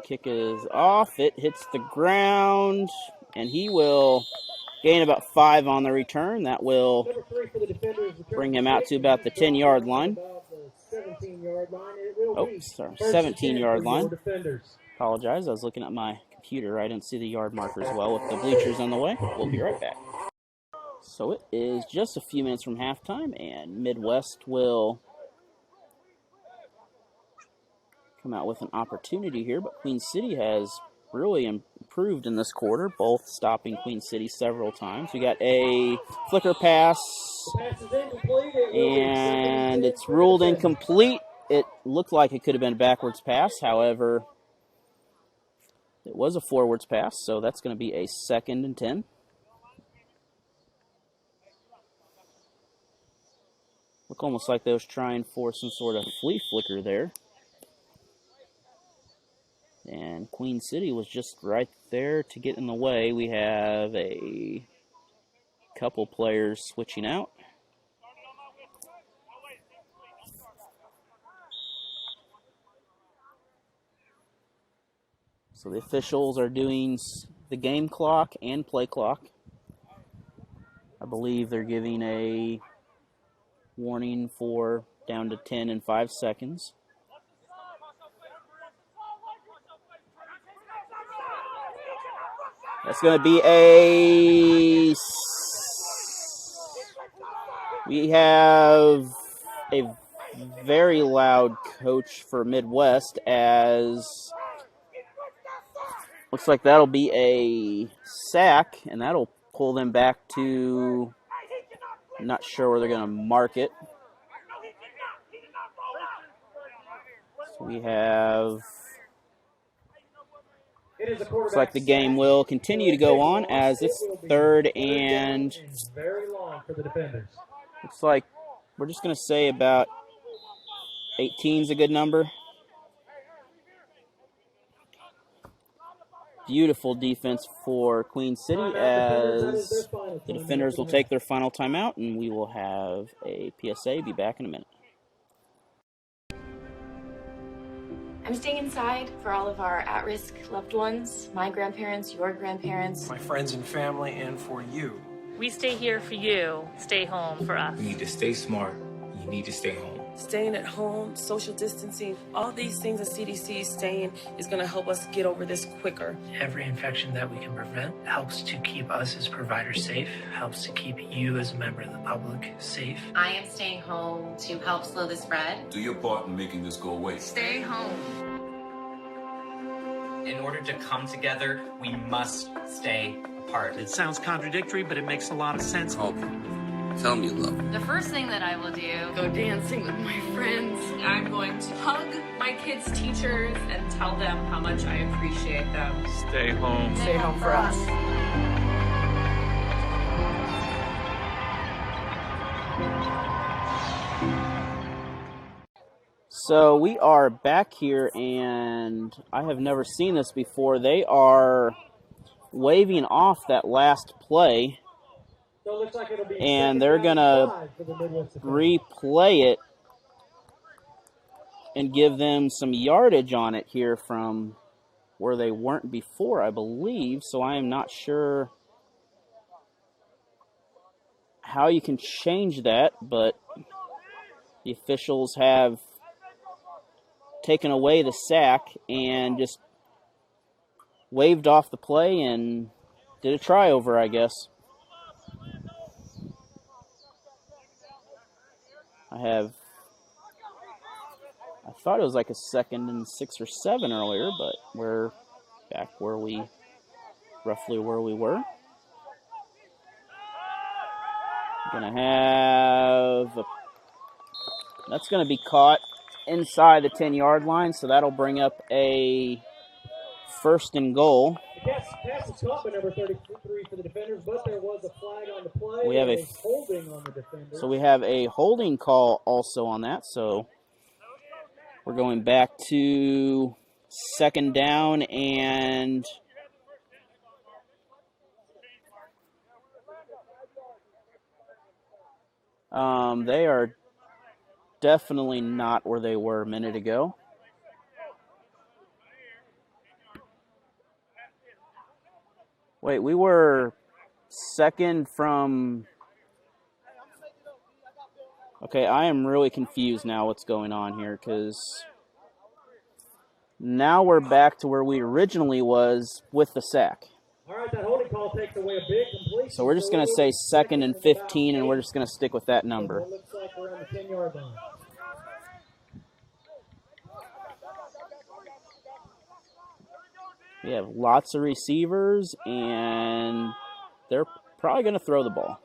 Kick is off. It hits the ground, and he will gain about 5 on the return. That will bring him out to about the 10-yard line. Oh, sorry, 17-yard line. Apologize, I was looking at my computer. I didn't see the yard markers well with the bleachers on the way. We'll be right back. So it is just a few minutes from halftime, and Midwest will come out with an opportunity here, but Queen City has really improved in this quarter, both stopping Queen City several times. We got a flicker pass, and it's ruled incomplete. It looked like it could have been a backwards pass, however, it was a forwards pass, so that's going to be a 2nd and 10. Look almost like they was trying for some sort of flea flicker there. And Queen City was just right there to get in the way. We have a couple players switching out. So the officials are doing the game clock and play clock. I believe they're giving a warning for down to 10 and 5 seconds. That's going to be a... We have a very loud coach for Midwest, as looks like that'll be a sack, and that'll pull them back to... I'm not sure where they're going to mark it. So we have... Looks like the game will continue to go on as it's 3rd and... Very long for the defenders. Looks like we're just going to say about 18 is a good number. Beautiful defense for Queen City as the defenders will take their final timeout, and we will have a PSA. Be back in a minute. I'm staying inside for all of our at-risk loved ones, my grandparents, your grandparents. My friends and family, and for you. We stay here for you. Stay home for us. You need to stay smart. You need to stay home. Staying at home, social distancing, all these things the CDC is saying is going to help us get over this quicker. Every infection that we can prevent helps to keep us as providers safe, helps to keep you as a member of the public safe. I am staying home to help slow the spread. Do your part in making this go away. Stay home. In order to come together, we must stay apart. It sounds contradictory, but it makes a lot of sense. Call me. Tell me you love me. The first thing that I will do, Go dancing with my friends. I'm going to hug my kids' teachers and tell them how much I appreciate them. Stay home. Stay home for us. So we are back here, and I have never seen this before. They are waving off that last play, So it looks like it'll be and they're going to replay it and give them some yardage on it here from where they weren't before, I believe. So I am not sure how you can change that, but the officials have taken away the sack and just waved off the play and did a try over, I guess. I thought it was like a 2nd and 6 or 7 earlier, but we're back roughly where we were. That's gonna be caught inside the 10-yard line, so that'll bring up a 1st and goal. Pass is caught by number 33 for the defenders, but there was a flag on the play. We have a holding on the defenders. So we have a holding call also on that. So we're going back to 2nd down, and they are definitely not where they were a minute ago. Wait, we were 2nd from... Okay, I am really confused now what's going on here, because now we're back to where we originally was with the sack. All right, that holding call takes away a big completion. So we're just going to say 2nd and 15, and we're just going to stick with that number. It looks like we're on the 10-yard line. We have lots of receivers, and they're probably going to throw the ball.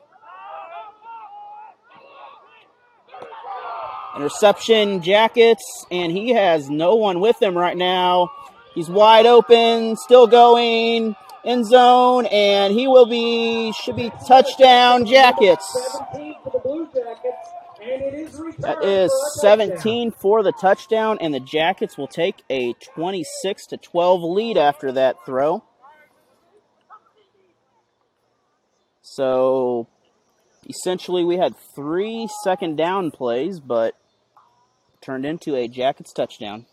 Interception, Jackets, and he has no one with him right now. He's wide open, still going, end zone, and he should be touchdown, Jackets. 17 for the Bluejackets, and it is returned. That is 17 for the touchdown, and the Jackets will take a 26-12 lead after that throw. So essentially we had 3 second down plays, but turned into a Jackets touchdown.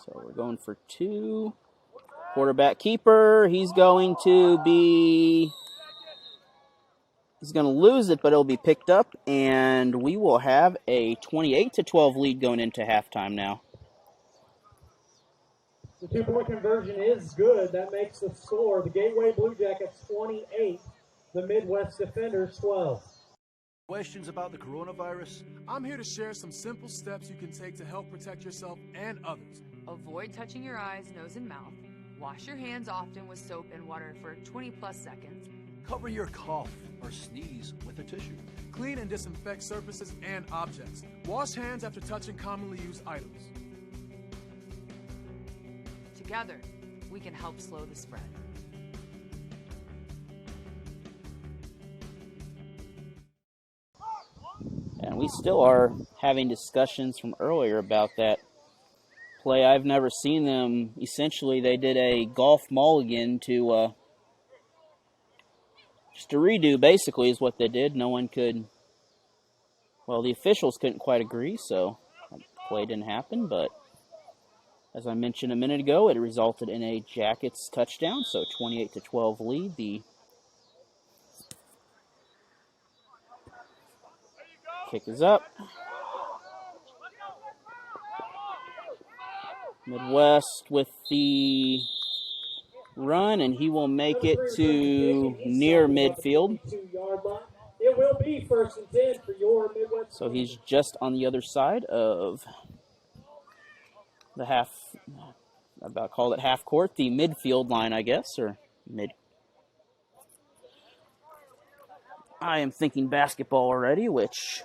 So we're going for 2. Quarterback keeper. He's going to lose it, but it'll be picked up, and we will have a 28-12 lead going into halftime now. The 2-point conversion is good. That makes the score the Gateway Bluejackets 28, the Midwest Defenders 12. Questions about the coronavirus? I'm here to share some simple steps you can take to help protect yourself and others. Avoid touching your eyes, nose, and mouth. Wash your hands often with soap and water for 20+ seconds. Cover your cough or sneeze with a tissue. Clean and disinfect surfaces and objects. Wash hands after touching commonly used items. Together, we can help slow the spread. And we still are having discussions from earlier about that play. I've never seen them. Essentially, they did a golf mulligan to just a redo, basically, is what they did. No one could, well, the officials couldn't quite agree, so the play didn't happen. But as I mentioned a minute ago, it resulted in a Jackets touchdown, so 28-12 lead. The kick is up. Midwest with the run, and he will make it to near midfield. It will be 1st and 10 for your Midwest. So he's just on the other side of the half, about call it half court, the midfield line, I guess, or mid. I am thinking basketball already, which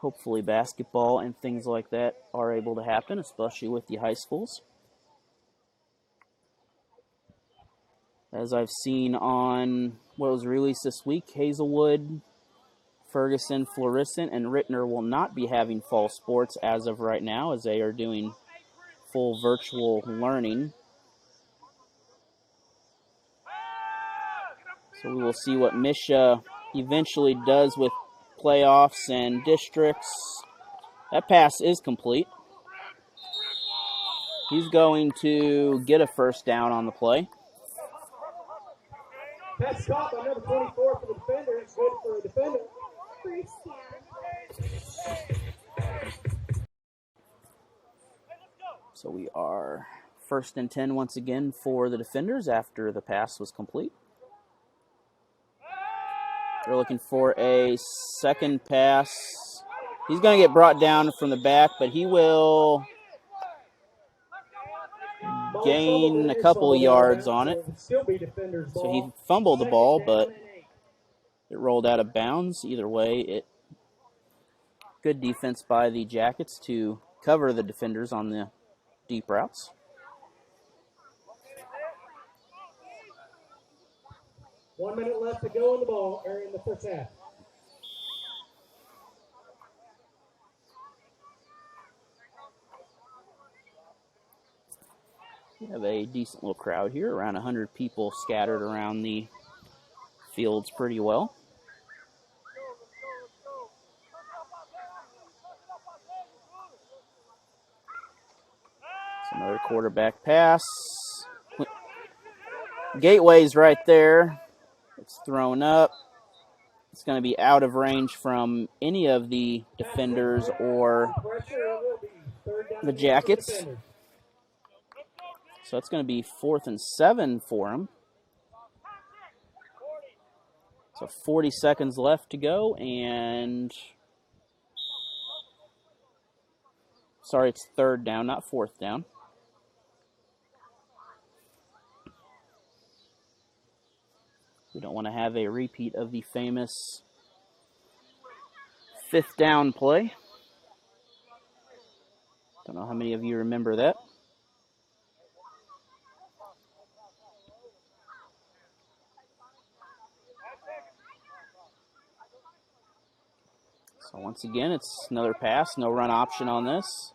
hopefully basketball and things like that are able to happen, especially with the high schools. As I've seen on what was released this week, Hazelwood, Ferguson, Florissant, and Rittner will not be having fall sports as of right now, as they are doing full virtual learning. So we will see what Misha eventually does with playoffs and districts. That pass is complete. He's going to get a first down on the play. Pass caught by number 24 for the defender. It's good for a defender. So we are 1st and 10 once again for the defenders after the pass was complete. They're looking for a second pass. He's going to get brought down from the back, but he will gain a couple of yards on it. So he fumbled the ball, but it rolled out of bounds. Either way, good defense by the Jackets to cover the defenders on the deep routes. One minute left to go in the ball, or in the first half. We have a decent little crowd here, around 100 people scattered around the fields pretty well. It's another quarterback pass. Gateway's right there. It's thrown up. It's going to be out of range from any of the defenders or the Jackets. So it's going to be 4th and 7 for him. So 40 seconds left to go, and sorry, it's 3rd down, not 4th down. We don't want to have a repeat of the famous 5th down play. Don't know how many of you remember that. So once again, it's another pass, no run option on this.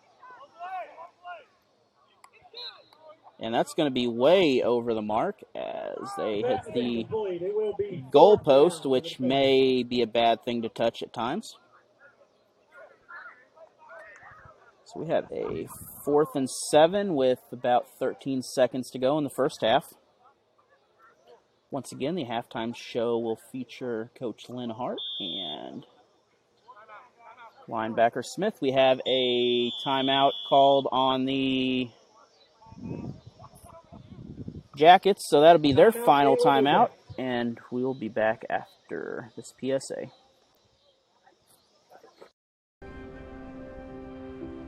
And that's going to be way over the mark as they hit the goal post, which may be a bad thing to touch at times. So we have a 4th and 7 with about 13 seconds to go in the first half. Once again, the halftime show will feature Coach Lynn Hart and linebacker Smith. We have a timeout called on the Jackets, so that'll be their final timeout, and we will be back after this PSA.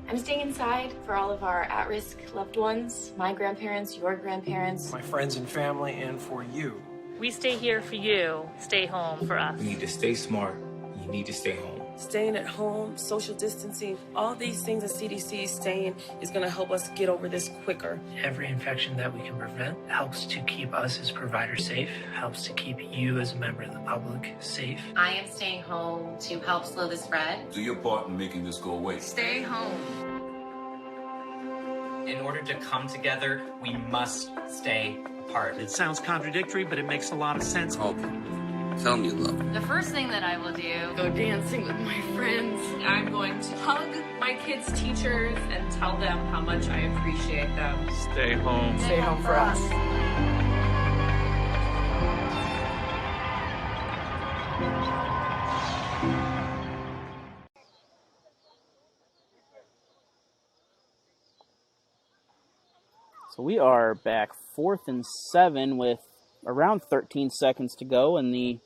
I'm staying inside for all of our at-risk loved ones, my grandparents, your grandparents. My friends and family, and for you. We stay here for you. Stay home for us. You need to stay smart. You need to stay home. Staying at home, social distancing, all these things the CDC is saying is going to help us get over this quicker. Every infection that we can prevent helps to keep us as providers safe, helps to keep you as a member of the public safe. I am staying home to help slow the spread. Do your part in making this go away. Stay home. In order to come together, we must stay apart. It sounds contradictory, but it makes a lot of sense. Okay. Tell me you love me. The first thing that I will do, Go dancing with my friends. I'm going to hug my kids' teachers and tell them how much I appreciate them. Stay home. Stay home for us. So we are back 4th and 7 with around 13 seconds to go in the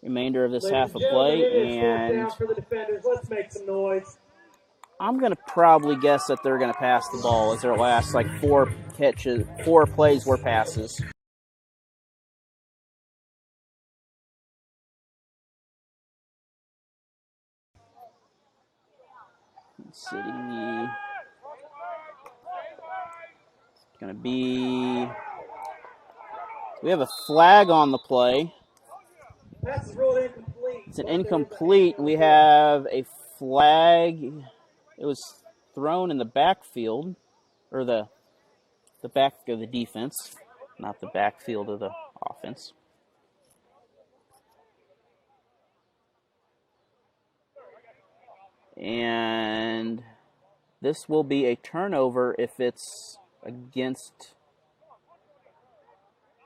remainder of this half of play, and for the defenders. Let's make some noise. I'm going to probably guess that they're going to pass the ball as their last like 4 plays were passes. City. It's going to be... We have a flag on the play. Pass is ruled incomplete. It's an incomplete. We have a flag. It was thrown in the backfield, or the back of the defense, not the backfield of the offense. And this will be a turnover if it's against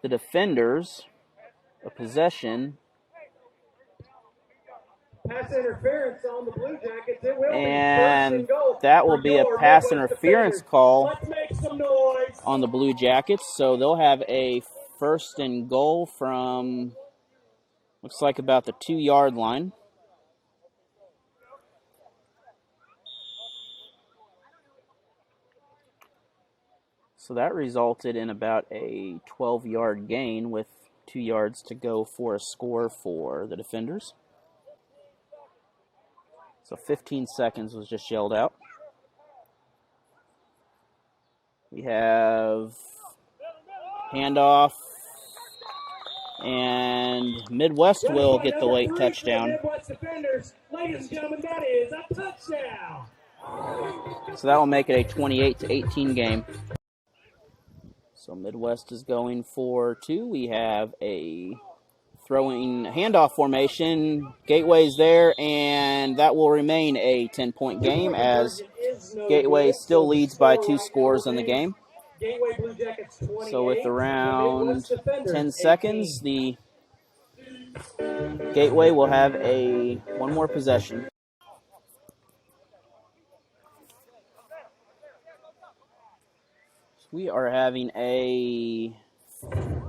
the defenders, a possession. Pass interference on the Bluejackets. It will And be first and goal that will for be a your pass Midwest interference defenders. call Let's make some noise. on the Bluejackets. So they'll have a first and goal from, looks like about the 2-yard line. So that resulted in about a 12-yard gain with 2 yards to go for a score for the defenders. So 15 seconds was just yelled out. We have handoff, and Midwest will get the late touchdown. Midwest defenders. Ladies and gentlemen, that is a touchdown. So that will make it a 28-18 game. So Midwest is going for 2. We have a throwing handoff formation. Gateway's there, and that will remain a 10-point game as Gateway still leads by 2 scores in the game. So with around 10 seconds, the Gateway will have one more possession. We are having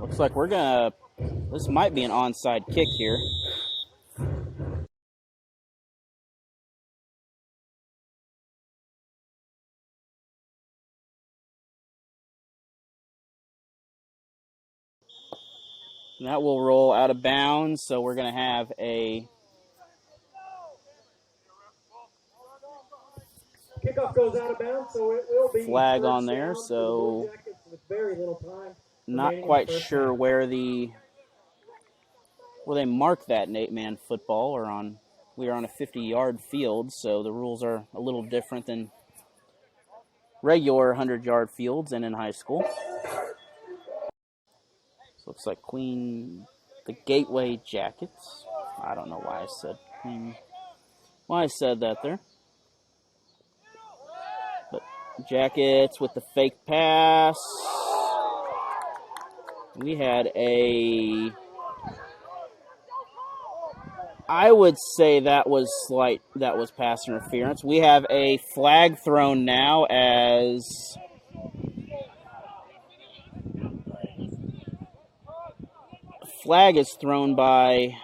looks like this might be an onside kick here. And that will roll out of bounds, so we're going to have a Kickoff goes out of bounds, so it will be flag on there, so very little time. Not quite sure where they mark that in 8-man football, or we are on a 50-yard field, so the rules are a little different than regular 100-yard fields and in high school. So looks like the Gateway Jackets. I don't know why I said that there. Jackets with the fake pass. We had I would say that was pass interference. We have a flag thrown now as flag is thrown by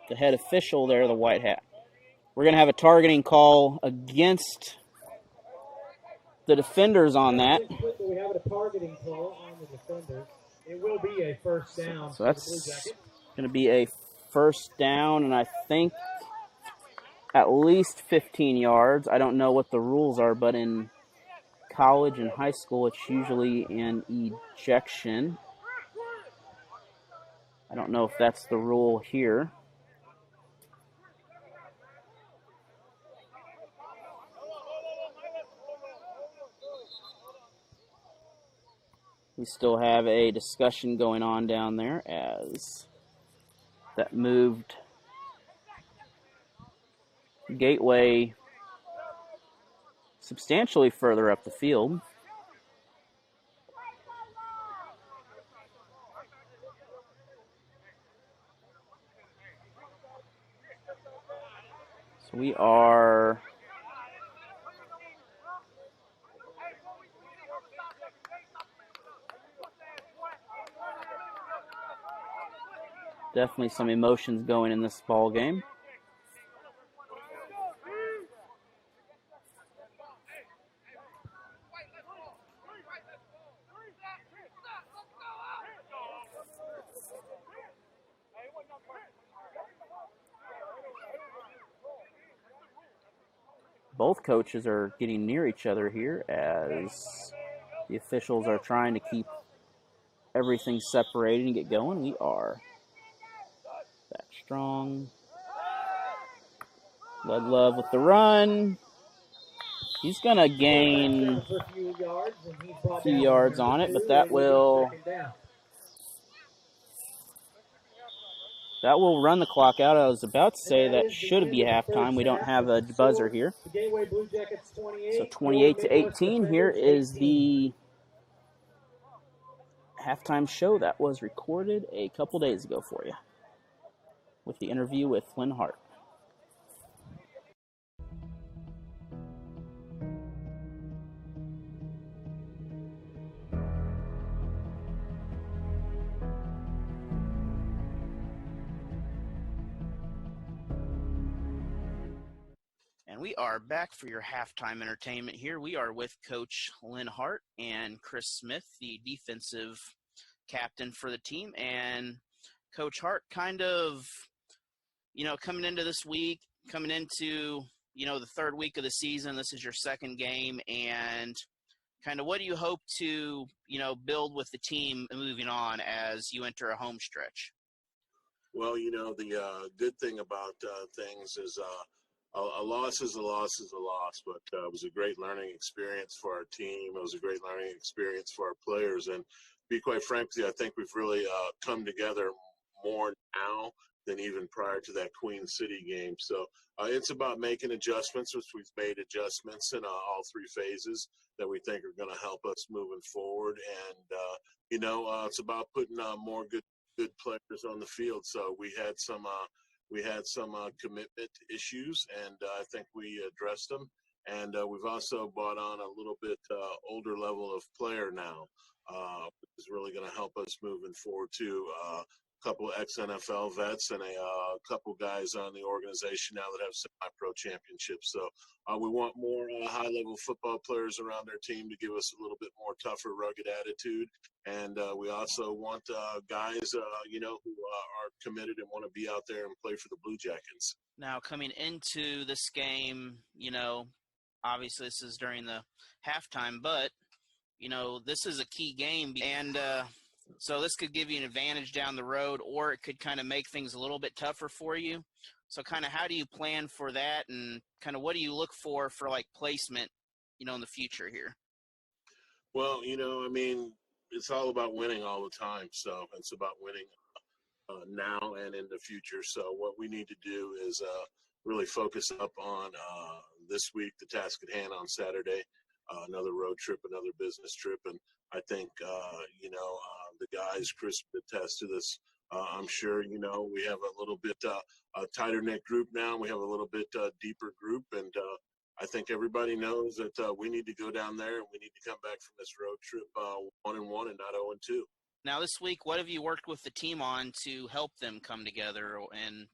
the head official there, the white hat. We're going to have a targeting call against the defenders on that. We have a targeting call on the defenders. It will be a first down. So that's going to be a first down, and I think at least 15 yards. I don't know what the rules are, but in college and high school, it's usually an ejection. I don't know if that's the rule here. We still have a discussion going on down there as that moved Gateway substantially further up the field. So we are definitely some emotions going in this ball game. Both coaches are getting near each other here as the officials are trying to keep everything separated and get going. We are back strong. Blood Love with the run. He's going to gain a few yards on it, but that will run the clock out. I was about to say that should be halftime. We don't have a buzzer here. So 28-18. Here is the halftime show that was recorded a couple days ago for you with the interview with Lynn Hart. And we are back for your halftime entertainment here. We are with Coach Lynn Hart and Chris Smith, the defensive captain for the team. And Coach Hart, kind of, coming into this week, coming into, the third week of the season, this is your second game. And kind of what do you hope to, build with the team moving on as you enter a home stretch? Well, the good thing about things is a loss is a loss is a loss, but it was a great learning experience for our team. It was a great learning experience for our players. And to be quite frank with you, I think we've really come together more now than even prior to that Queen City game. So it's about making adjustments, which we've made adjustments in all three phases that we think are going to help us moving forward. And, it's about putting more good players on the field. So we had some commitment issues, and I think we addressed them. And we've also brought on a little bit older level of player now, which is really going to help us moving forward too. A couple of ex-NFL vets and a couple guys on the organization now that have semi-pro championships. So we want more high-level football players around our team to give us a little bit more tougher, rugged attitude. And we also want guys, who are committed and want to be out there and play for the Bluejackets. Now, coming into this game, obviously this is during the halftime, but, this is a key game. And so this could give you an advantage down the road, or it could kind of make things a little bit tougher for you. So kind of how do you plan for that, and kind of what do you look for like placement, in the future here? Well, it's all about winning all the time. So it's about winning now and in the future. So what we need to do is really focus up on this week, the task at hand on Saturday. another road trip, another business trip. And I think, the guys, Chris attest to this. I'm sure, we have a little bit tighter knit group now. We have a little bit deeper group. And I think everybody knows that we need to go down there and we need to come back from this road trip 1-1 and not 0-2. Now, this week, what have you worked with the team on to help them come together? And,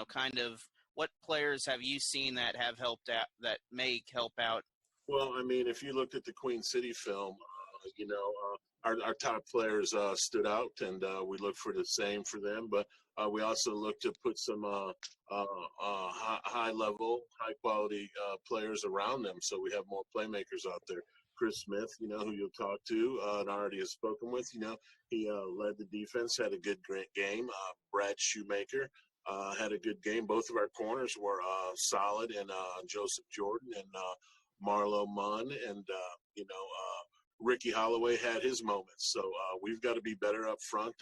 kind of what players have you seen that have helped out, that may help out? Well, I mean, if you looked at the Queen City film, our top players stood out, and we look for the same for them. But we also look to put some high-level, high-quality players around them, so we have more playmakers out there. Chris Smith, who you'll talk to and already has spoken with, he led the defense, had a good game. Brad Shoemaker had a good game. Both of our corners were solid, and Joseph Jordan and Marlo Munn, and Ricky Holloway had his moments. So we've got to be better up front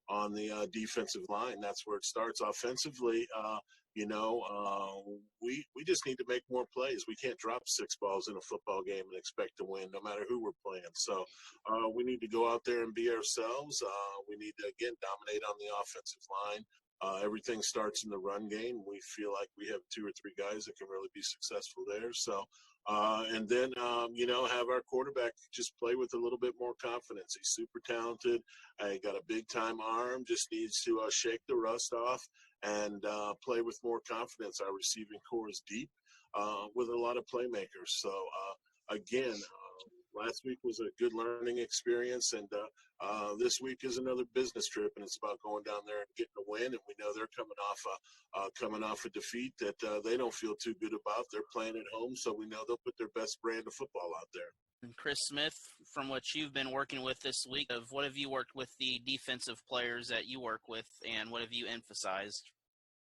on the defensive line. That's where it starts. Offensively, we just need to make more plays. We can't drop 6 balls in a football game and expect to win, no matter who we're playing. So we need to go out there and be ourselves. We need to, again, dominate on the offensive line. Everything starts in the run game. We feel like we have 2 or 3 guys that can really be successful there. So, and then, have our quarterback just play with a little bit more confidence. He's super talented. He got a big-time arm, just needs to shake the rust off and play with more confidence. Our receiving core is deep with a lot of playmakers. So, again, last week was a good learning experience, and this week is another business trip, and it's about going down there and getting a win. And we know they're coming off a defeat that they don't feel too good about. They're playing at home, so we know they'll put their best brand of football out there. And Chris Smith, from what you've been working with this week, what have you worked with the defensive players that you work with, and what have you emphasized?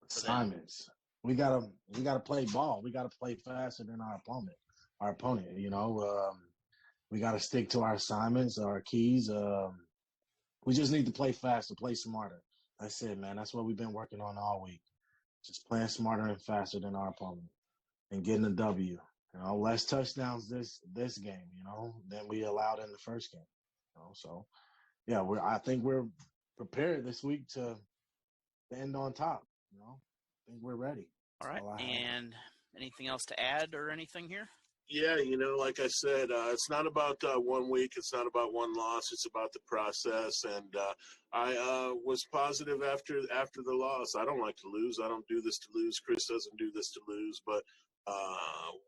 Assignments. We gotta play ball. We gotta play faster than our opponent. We got to stick to our assignments, our keys. We just need to play faster, play smarter. That's it, man. That's what we've been working on all week. Just playing smarter and faster than our opponent and getting a W. Less touchdowns this game, than we allowed in the first game. So, yeah, I think we're prepared this week to end on top. I think we're ready. All right. And anything else to add or anything here? Yeah, like I said, it's not about 1 week. It's not about one loss. It's about the process. And I was positive after the loss. I don't like to lose. I don't do this to lose. Chris doesn't do this to lose. But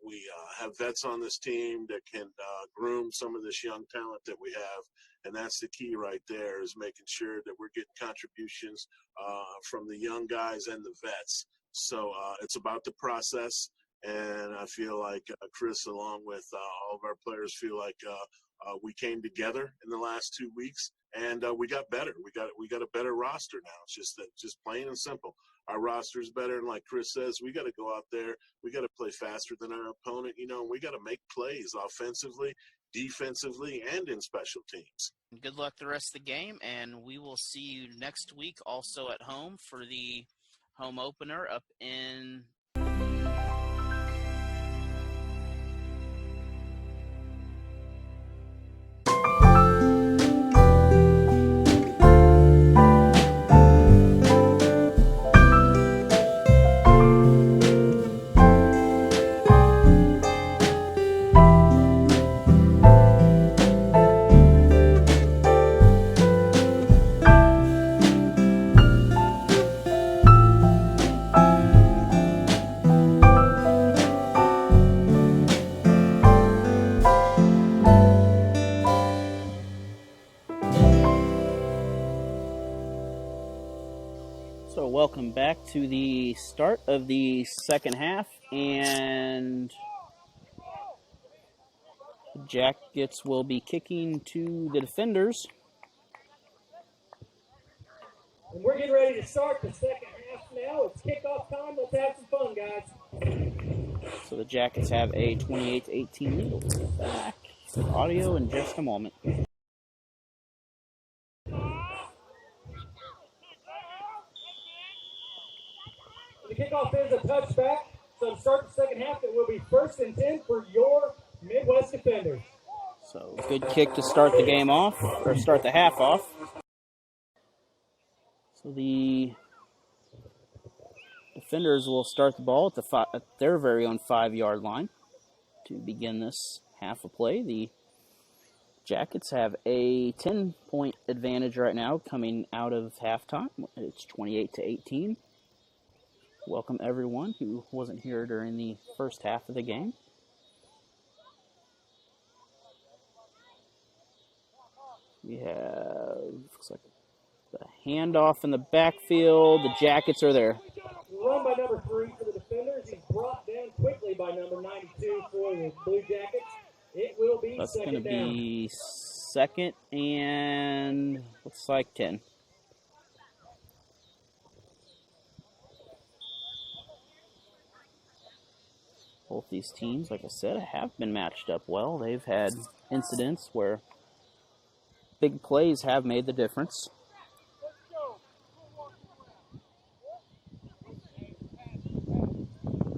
we have vets on this team that can groom some of this young talent that we have. And that's the key right there, is making sure that we're getting contributions from the young guys and the vets. So it's about the process. And I feel like Chris, along with all of our players, feel like we came together in the last 2 weeks, and we got better. We got a better roster now. It's just plain and simple. Our roster is better, and like Chris says, we got to go out there. We got to play faster than our opponent. And we got to make plays offensively, defensively, and in special teams. Good luck the rest of the game, and we will see you next week, also at home for the home opener up in. So welcome back to the start of the second half, and the Jackets will be kicking to the defenders. And we're getting ready to start the second half now. It's kickoff time. Let's have some fun, guys. So the Jackets have a 28-18 lead. We'll get back to audio in just a moment. The kickoff is a touchback. So to start the second half, it will be 1st and 10 for your Midwest Defenders. So good kick to start the game off, or start the half off. So the Defenders will start the ball at their very own 5-yard line to begin this half of play. The Jackets have a 10-point advantage right now coming out of halftime. It's 28-18. Welcome everyone who wasn't here during the first half of the game. We have, looks like the handoff in the backfield. The Jackets are there. Run by number 3 for the Defenders. He's brought down quickly by number 92 for the Blue Jackets. It will be That's second down. That's going to be second and looks like 10. Both these teams, like I said, have been matched up well. They've had incidents where big plays have made the difference.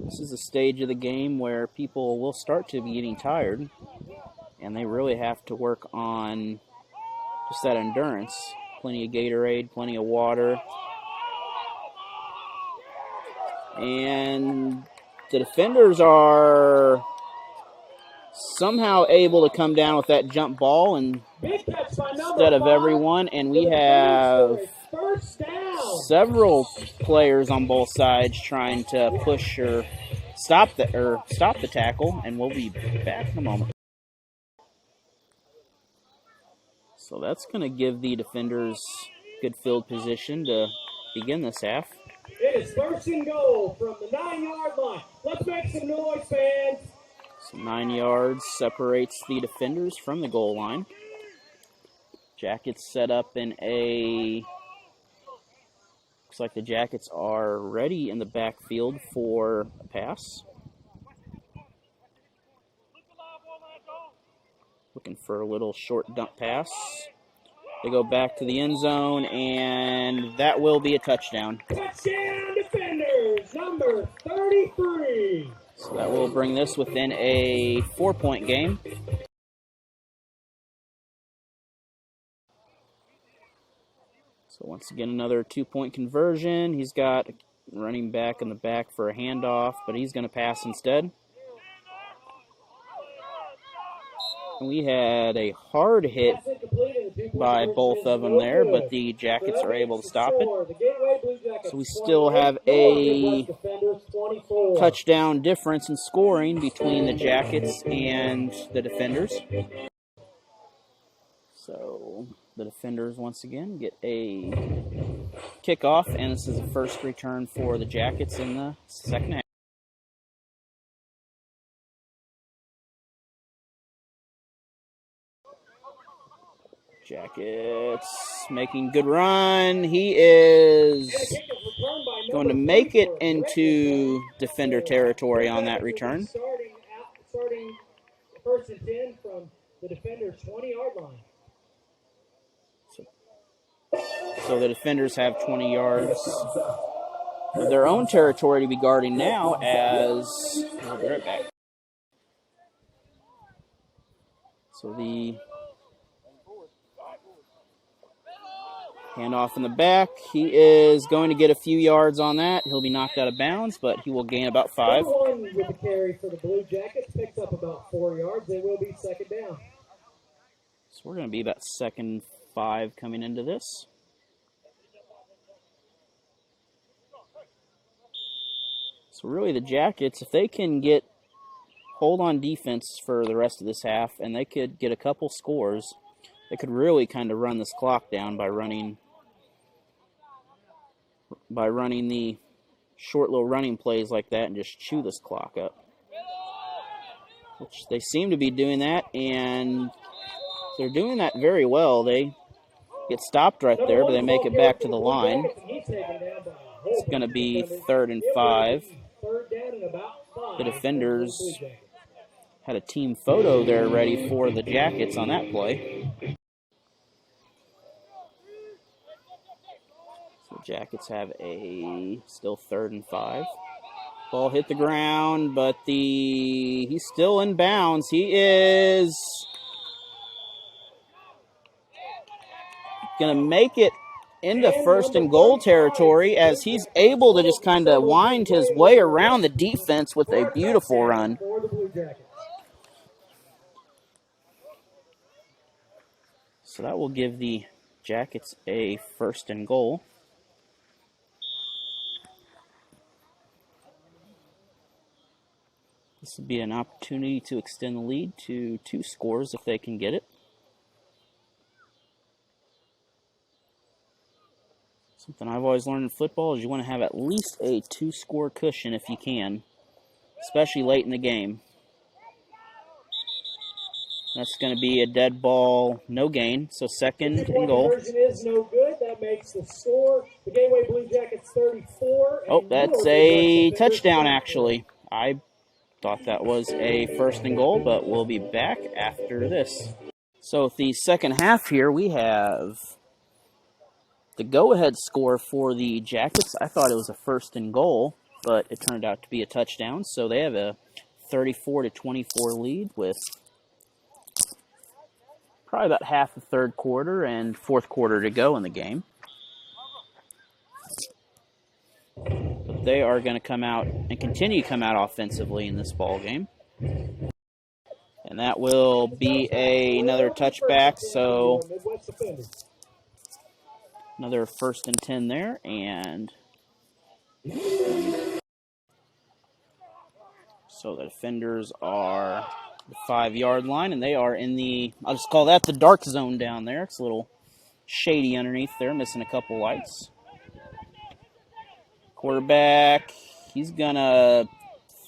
This is a stage of the game where people will start to be getting tired, and they really have to work on just that endurance. Plenty of Gatorade, plenty of water. And the Defenders are somehow able to come down with that jump ball instead of everyone, and we have several players on both sides trying to push or stop the tackle, and we'll be back in a moment. So that's going to give the Defenders good field position to begin this half. It is first and goal from the 9-yard line. Let's make some noise, fans. So 9 yards separates the Defenders from the goal line. Jackets set up in a... Looks like the Jackets are ready in the backfield for a pass. Looking for a little short dump pass. They go back to the end zone, and that will be a touchdown. Touchdown, Defenders, number 33. So that will bring this within a 4-point game. So once again, another 2-point conversion. He's got a running back in the back for a handoff, but he's going to pass instead. We had a hard hit by both of them there, but the Jackets are able to stop it. So we still have a touchdown difference in scoring between the Jackets and the Defenders. So the Defenders once again get a kickoff, and this is the first return for the Jackets in the second half. Jackets making good run. He is going to make it into Defender territory on that return. Starting first and 10 from the Defenders' 20-yard line. So the Defenders have 20 yards of their own territory to be guarding now as we'll be right back. So the handoff in the back. He is going to get a few yards on that. He'll be knocked out of bounds, but he will gain about 5. One with the carry for the Blue Jackets picks up about 4 yards. They will be second down. So we're going to be about 2nd 5 coming into this. So really the Jackets, if they can hold on defense for the rest of this half and they could get a couple scores, they could really kind of run this clock down by running the short little running plays like that and just chew this clock up. Which they seem to be doing that, and they're doing that very well. They get stopped right there, but they make it back to the line. It's going to be 3rd and 5. The Defenders had a team photo there ready for the Jackets on that play. So Jackets have a still 3rd and 5. Ball hit the ground, but he's still in bounds. He is going to make it into first and goal territory as he's able to just kind of wind his way around the defense with a beautiful run. So that will give the Jackets a first and goal. This would be an opportunity to extend the lead to 2 scores if they can get it. Something I've always learned in football is you want to have at least a 2-score cushion if you can, especially late in the game. That's going to be a dead ball, no gain, so second and goal. Conversion is no good. That makes the score the Gateway Bluejackets 34. Oh, that's a touchdown, actually. I thought that was a first and goal, but we'll be back after this. So with the second half here, we have the go-ahead score for the Jackets. I thought it was a first and goal, but it turned out to be a touchdown. So they have a 34-24 lead with probably about half the third quarter and fourth quarter to go in the game. But they are going to come out and continue to come out offensively in this ball game. And that will be another touchback, so another 1st and 10 there, and so the defenders are the 5-yard line, and they are in the, I'll just call that the dark zone down there. It's a little shady underneath there, missing a couple lights. Quarterback, he's going to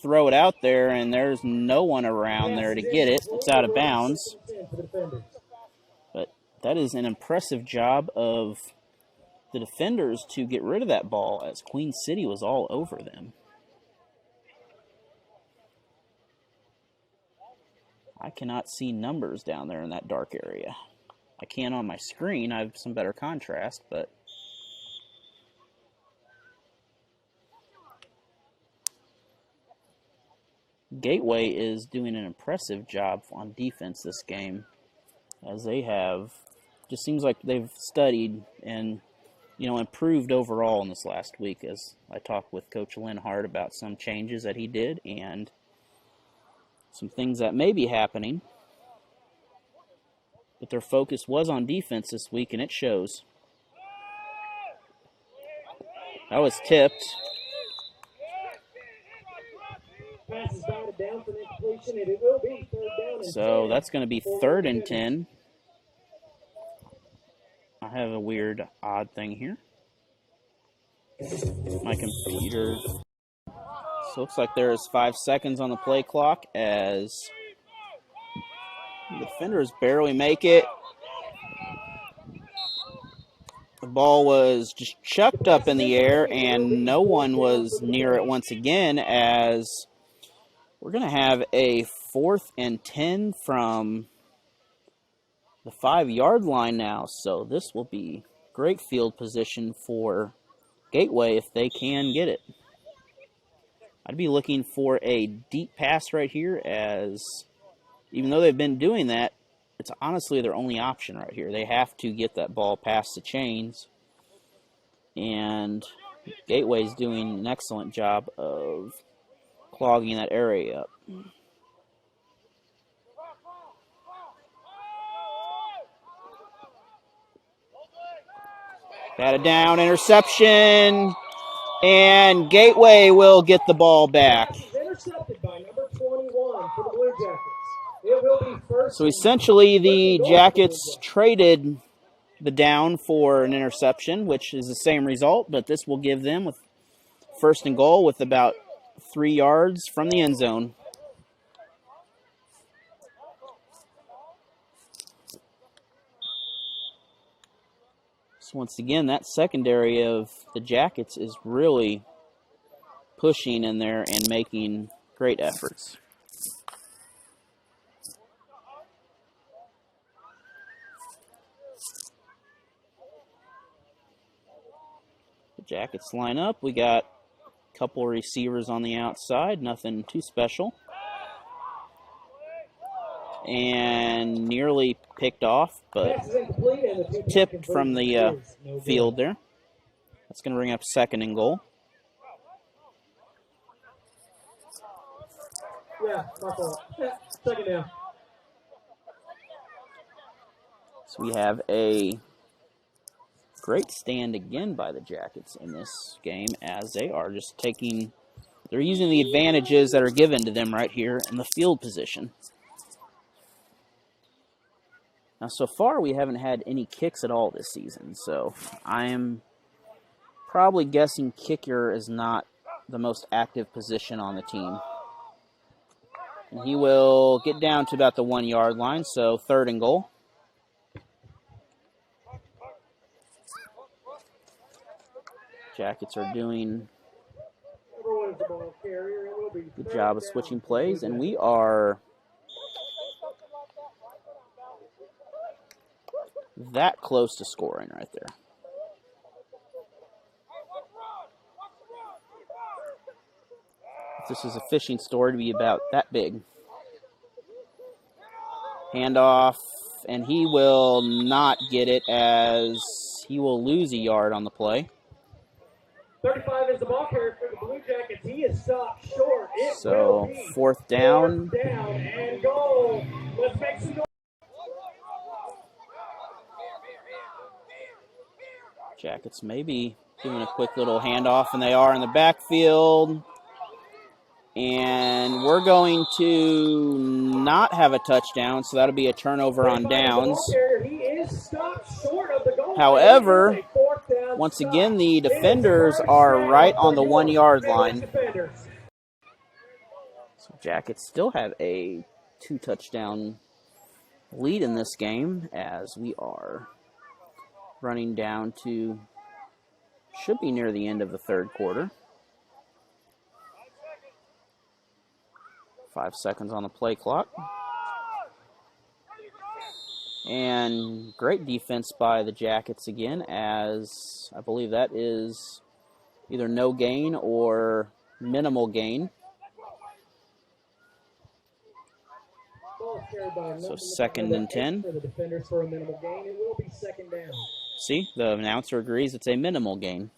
throw it out there, and there's no one around there to get it. It's out of bounds. But that is an impressive job of the defenders to get rid of that ball, as Queen City was all over them. I cannot see numbers down there in that dark area. I can on my screen. I have some better contrast, but Gateway is doing an impressive job on defense this game, as they have, just seems like they've studied and, you know, improved overall in this last week, as I talked with Coach Lynn Hart about some changes that he did and some things that may be happening. But their focus was on defense this week, and it shows. That was tipped. So that's going to be 3rd and 10. I have a weird, odd thing here. My computer. So looks like there is 5 seconds on the play clock as the defenders barely make it. The ball was just chucked up in the air, and no one was near it once again, as we're going to have a 4th and 10 from the 5-yard line now. So this will be great field position for Gateway if they can get it. I'd be looking for a deep pass right here, as even though they've been doing that, it's honestly their only option right here. They have to get that ball past the chains, and Gateway's doing an excellent job of clogging that area up. Batted down, interception, and Gateway will get the ball back. Intercepted by number 21 for the Blue Jackets. It will be first. So essentially the Jackets traded the down for an interception, which is the same result, but this will give them with 1st and goal with about 3 yards from the end zone. So once again, that secondary of the Jackets is really pushing in there and making great efforts. The Jackets line up. We got Couple receivers on the outside, nothing too special. And nearly picked off, but tipped from the field there. That's going to bring up 2nd and goal. Yeah, my fault. Yeah, 2nd down. So we have a great stand again by the Jackets in this game, as they are just they're using the advantages that are given to them right here in the field position. Now, so far, we haven't had any kicks at all this season, so I am probably guessing kicker is not the most active position on the team. And he will get down to about the 1-yard line, so 3rd and goal. Jackets are doing a good job of switching plays, and we are that close to scoring right there. If this is a fishing store, it'd be about that big. Handoff, and he will not get it, as he will lose a yard on the play. 35 is the ball carrier for the Blue Jackets. He is stopped short. So 4th down. 4th down and goal. Let's make some noise. Jackets maybe doing a quick little handoff, and they are in the backfield. And we're going to not have a touchdown, so that'll be a turnover on downs. He is stopped short of the goal. However, once again, the defenders are right on the 1-yard line. So Jackets still have a 2-touchdown lead in this game, as we are running down to, should be near the end of the 3rd quarter. 5 seconds on the play clock. And great defense by the Jackets again, as I believe that is either no gain or minimal gain. So 2nd and 10. For the defenders for a minimal gain, it will be 2nd down. See, the announcer agrees it's a minimal gain.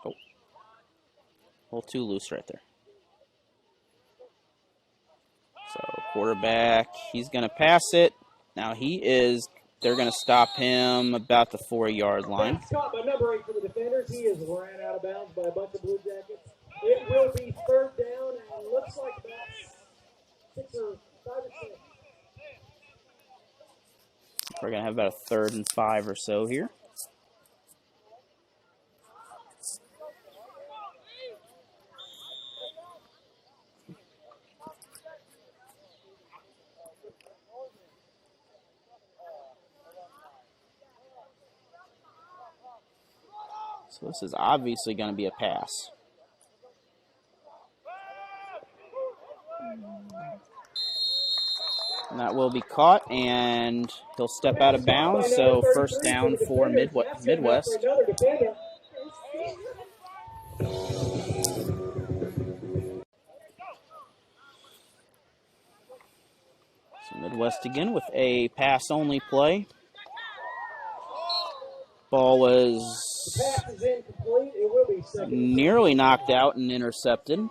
Oh, a little too loose right there. So quarterback, he's going to pass it. Now they're going to stop him about the 4-yard line. That's caught by number 8 for the defenders. He is ran out of bounds by a bunch of Blue Jackets. It will be 3rd down, and looks like about 6 or 5 or 6. We're going to have about a 3rd and 5 or so here. So this is obviously going to be a pass. And that will be caught, and he'll step out of bounds, so 1st down for Midwest. So Midwest again with a pass-only play. Ball was nearly knocked out and intercepted.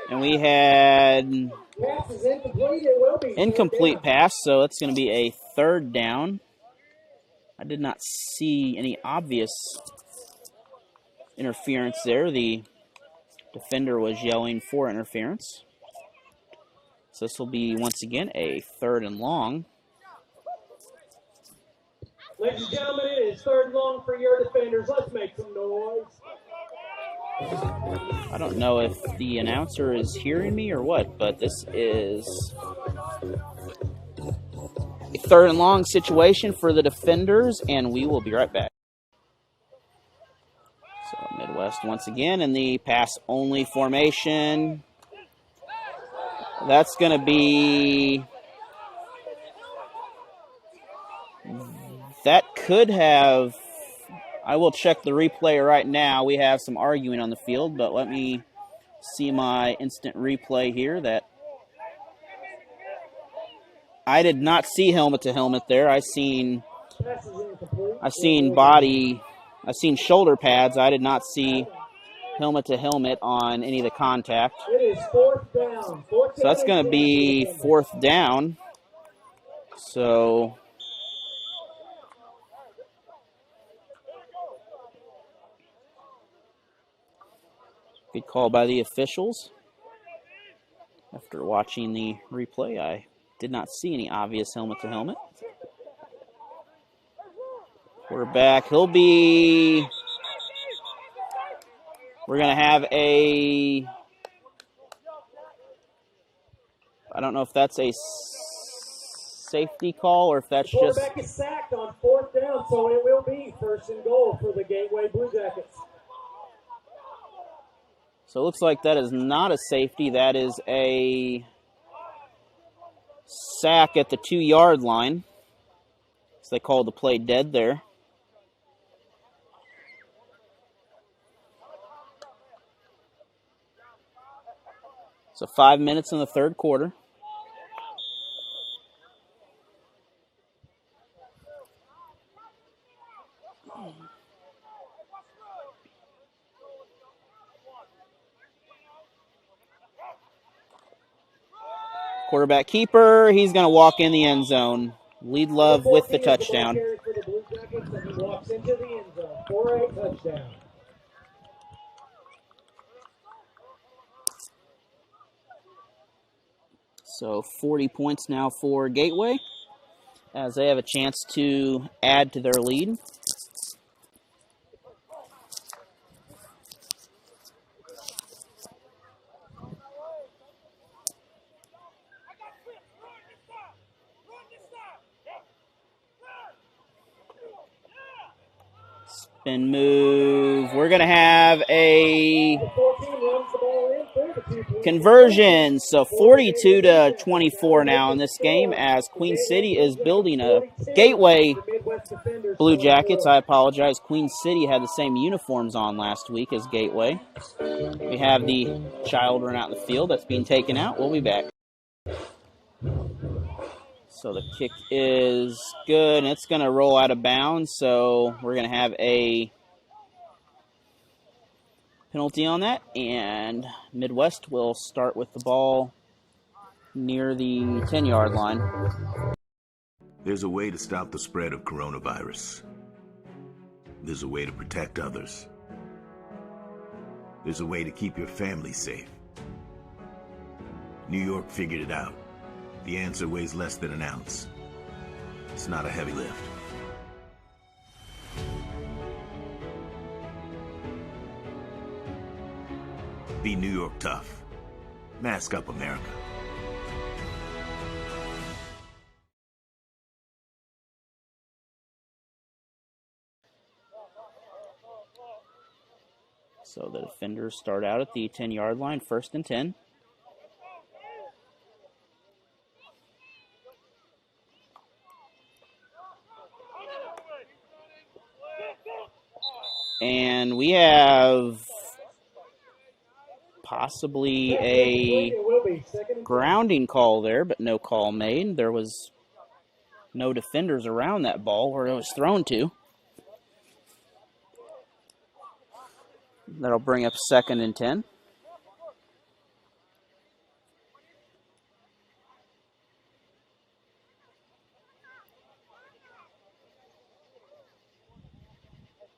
And we had incomplete pass, so it's going to be a 3rd down. I did not see any obvious interference there. The defender was yelling for interference. So this will be, once again, a 3rd and long. Ladies and gentlemen, it is 3rd and long for your defenders. Let's make some noise. I don't know if the announcer is hearing me or what, but this is a 3rd and long situation for the defenders, and we will be right back. So Midwest once again in the pass-only formation. That's going to be... That could have... I will check the replay right now. We have some arguing on the field, but let me see my instant replay here. That I did not see helmet to helmet there. I seen shoulder pads. I did not see helmet to helmet on any of the contact. It is 4th down. So that's going to be 4th down. So good call by the officials. After watching the replay, I did not see any obvious helmet to helmet. Quarterback, we're going to have a, I don't know if that's a safety call or if that's just... Quarterback is sacked on 4th down, so it will be 1st and goal for the Gateway Bluejackets. So it looks like that is not a safety. That is a sack at the 2-yard line. So they called the play dead there. So 5 minutes in the 3rd quarter. Quarterback keeper, he's going to walk in the end zone. Lead Love with the touchdown. For the Bluejackets, and he walks into the end zone for a touchdown. So 40 points now for Gateway as they have a chance to add to their lead. Spin move. We're going to have a conversion. So 42-24 now in this game as Queen City is building a Gateway Bluejackets. I apologize. Queen City had the same uniforms on last week as Gateway. We have the child run out in the field that's being taken out. We'll be back. So the kick is good, and it's going to roll out of bounds. So we're going to have a penalty on that, and Midwest will start with the ball near the 10-yard line. There's a way to stop the spread of coronavirus. There's a way to protect others. There's a way to keep your family safe. New York figured it out. The answer weighs less than an ounce. It's not a heavy lift. Be New York tough. Mask up, America. So the defenders start out at the 10-yard line, 1st and 10. And we have possibly a grounding call there, but no call made. There was no defenders around that ball where it was thrown to. That'll bring up 2nd and 10.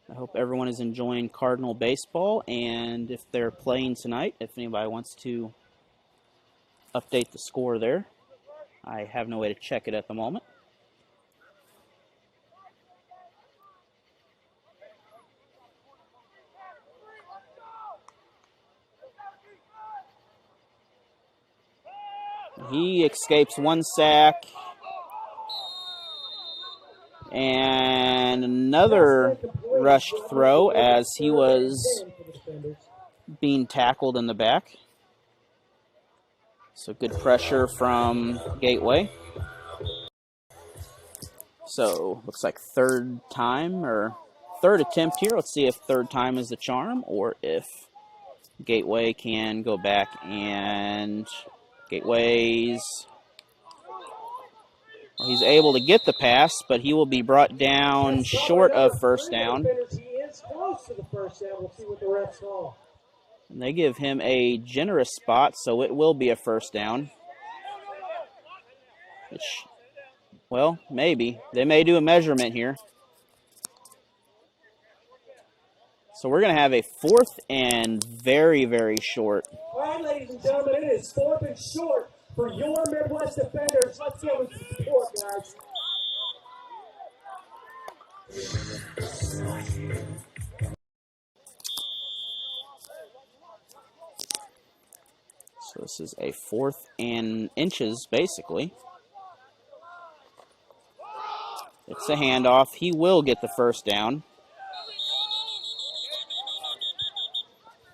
I hope Hope everyone is enjoying Cardinal baseball, and if they're playing tonight, if anybody wants to update the score there. I have no way to check it at the moment. He escapes one sack. And another rushed throw as he was being tackled in the back. So good pressure from Gateway. So looks like third time or third attempt here. Let's see if third time is the charm or if Gateway can go back and Gateway's... He's able to get the pass, but he will be brought down short of first down. He is close to the first down. We'll see what the refs call. And they give him a generous spot, so it will be a first down. Which, well, maybe. They may do a measurement here. So we're going to have a fourth and very, very short. All right, ladies and gentlemen, it is fourth and short for your Midwest Defenders. Let's give them some support, guys. So this is a fourth and inches, basically. It's a handoff. He will get the first down.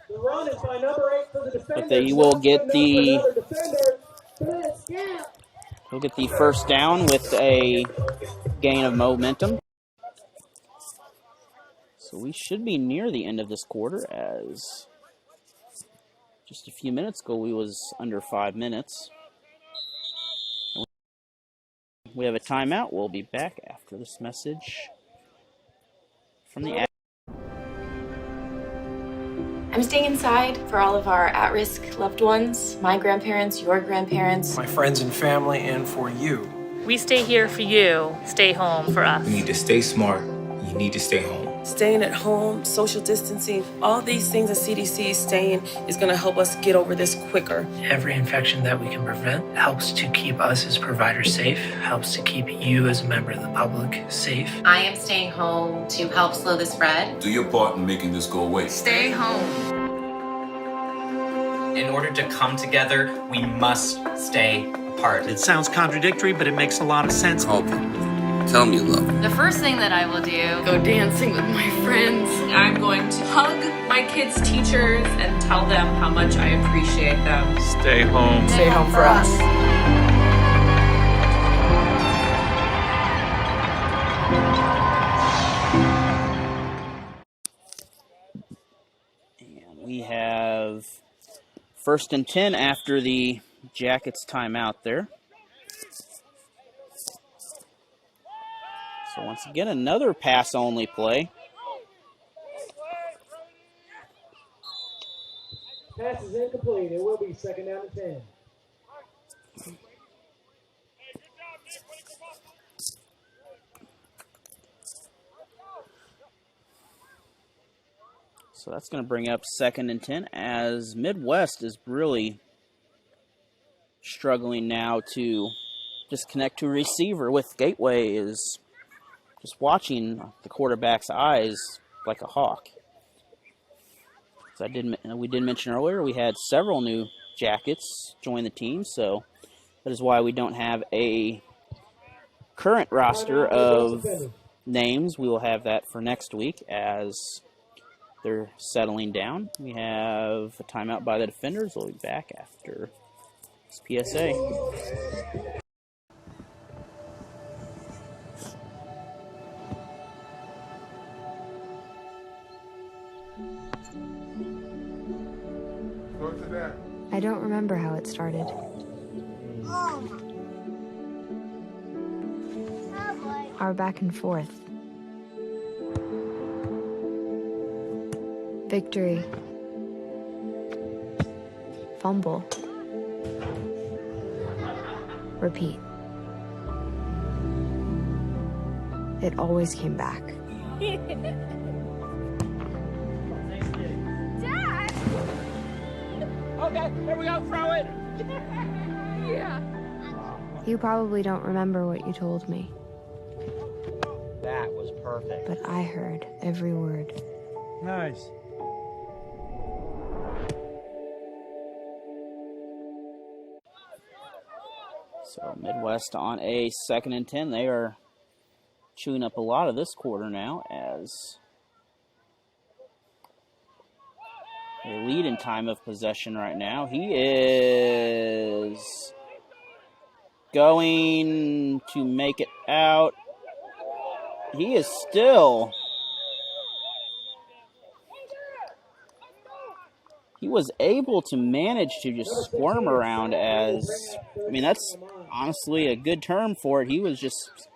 The run is by number 8 for the Defenders. But he will get the... He'll get the first down with a gain of momentum. So we should be near the end of this quarter, as just a few minutes ago we was under 5 minutes. We have a timeout. We'll be back after this message from the... I'm staying inside for all of our at-risk loved ones, my grandparents, your grandparents. My friends and family, and for you. We stay here for you. Stay home for us. You need to stay smart. You need to stay home. Staying at home, social distancing, all these things that CDC is saying is going to help us get over this quicker. Every infection that we can prevent helps to keep us as providers safe, helps to keep you as a member of the public safe. I am staying home to help slow the spread. Do your part in making this go away. Stay home. In order to come together, we must stay apart. It sounds contradictory, but it makes a lot of sense. Call people. Tell them you love them. The first thing that I will do, Go dancing with my friends. I'm going to hug my kids' teachers and tell them how much I appreciate them. Stay home. Stay home for us. And we have first and 10 after the Jackets timeout there. So once again, another pass-only play. Pass is incomplete. It will be second down and 10. So that's going to bring up second and 10 as Midwest is really struggling now to just connect to a receiver with Gateway is just watching the quarterback's eyes like a hawk. So we did mention earlier we had several new Jackets join the team, so that is why we don't have a current roster of names. We will have that for next week as they're settling down. We have a timeout by the Defenders. We'll be back after this PSA. I don't remember how it started. Our back and forth. Victory. Fumble. Repeat. It always came back. Okay, here we go, throw it. Yeah. You probably don't remember what you told me, That was perfect. but I heard every word. Nice. So Midwest on a 2nd and 10. They are chewing up a lot of this quarter now as they lead in time of possession right now. He is going to make it out. He is still... He was able to manage to just squirm around as... I mean, that's honestly a good term for it. He was just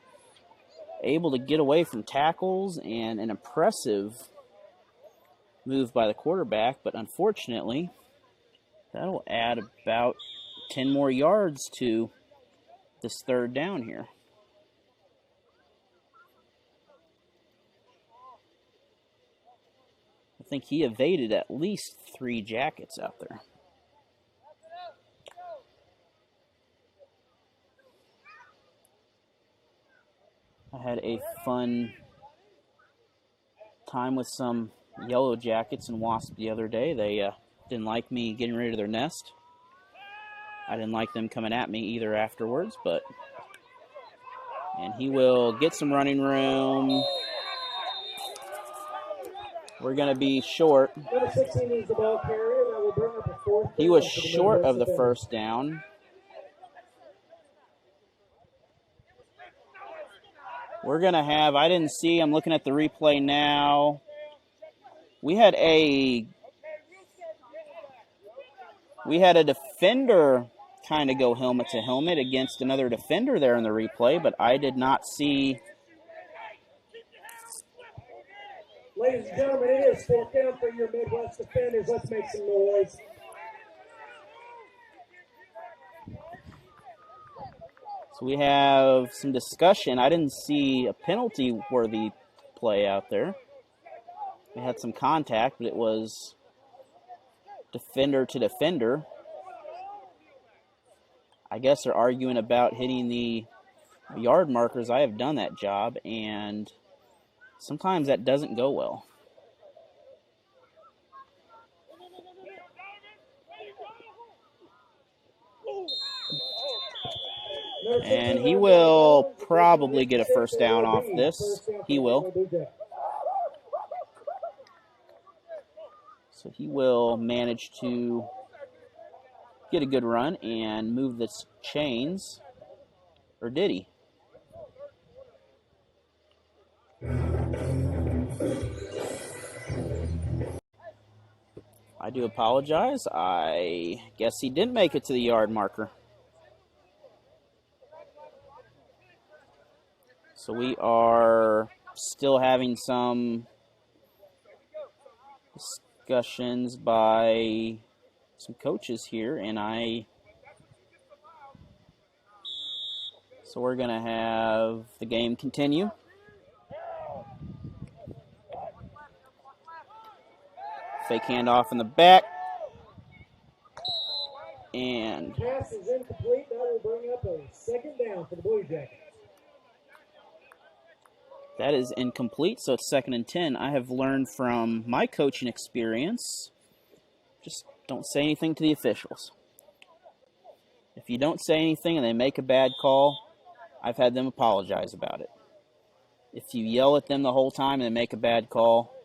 able to get away from tackles and an impressive move by the quarterback, but unfortunately, that'll add about 10 more yards to this 3rd down here. I think he evaded at least 3 Jackets out there. I had a fun time with some Yellow Jackets and Wasp the other day. They didn't like me getting rid of their nest. I didn't like them coming at me either afterwards, but... And he will get some running room. We're going to be short. Number 16 is the ball carrier. That will bring up a 4th. He was short of the 1st down. We're going to have, I didn't see, I'm looking at the replay now. We had a defender kind of go helmet to helmet against another defender there in the replay, but I did not see. Ladies and gentlemen, it is 4th down for your Midwest defenders. Let's make some noise. So we have some discussion. I didn't see a penalty-worthy play out there. We had some contact, but it was defender to defender. I guess they're arguing about hitting the yard markers. I have done that job, and sometimes that doesn't go well. And he will probably get a 1st down off this. He will. So he will manage to get a good run and move the chains. Or did he? I do apologize. I guess he didn't make it to the yard marker. So we are still having some discussions by some coaches here, and so we're going to have the game continue. Fake handoff in the back. And pass is incomplete. That will bring up a 2nd down for the Bluejackets. that is incomplete, so it's 2nd and 10. I have learned from my coaching experience, just don't say anything to the officials. If you don't say anything and they make a bad call, I've had them apologize about it. If you yell at them the whole time and they make a bad call,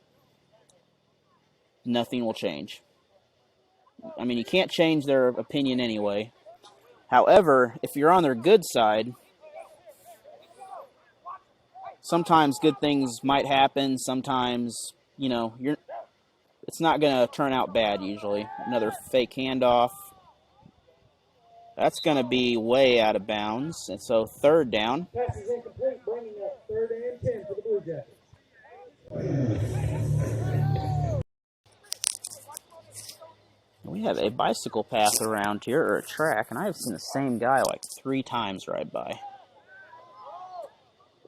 nothing will change. I mean, you can't change their opinion anyway. However, if you're on their good side, sometimes good things might happen. Sometimes, you know, it's not going to turn out bad usually. Another fake handoff. That's going to be way out of bounds. And so 3rd down. Pass is incomplete, bringing up 3rd and 10 for the Bluejackets. We have a bicycle path around here, or a track, and I have seen the same guy like 3 times ride by.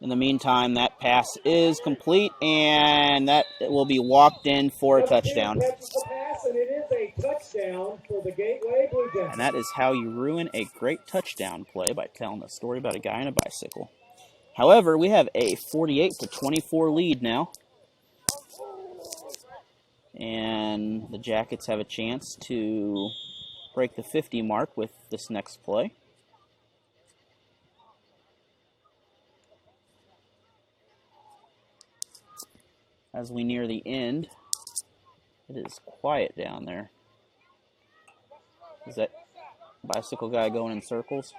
In the meantime, that pass is complete, and that will be walked in for a touchdown. Catches the pass, and it is a touchdown. touchdown for the Gateway Blue Jackets. And that is how you ruin a great touchdown play, by telling a story about a guy on a bicycle. However, we have a 48-24 lead now. And the Jackets have a chance to break the 50 mark with this next play. As we near the end, it is quiet down there. Is that bicycle guy going in circles?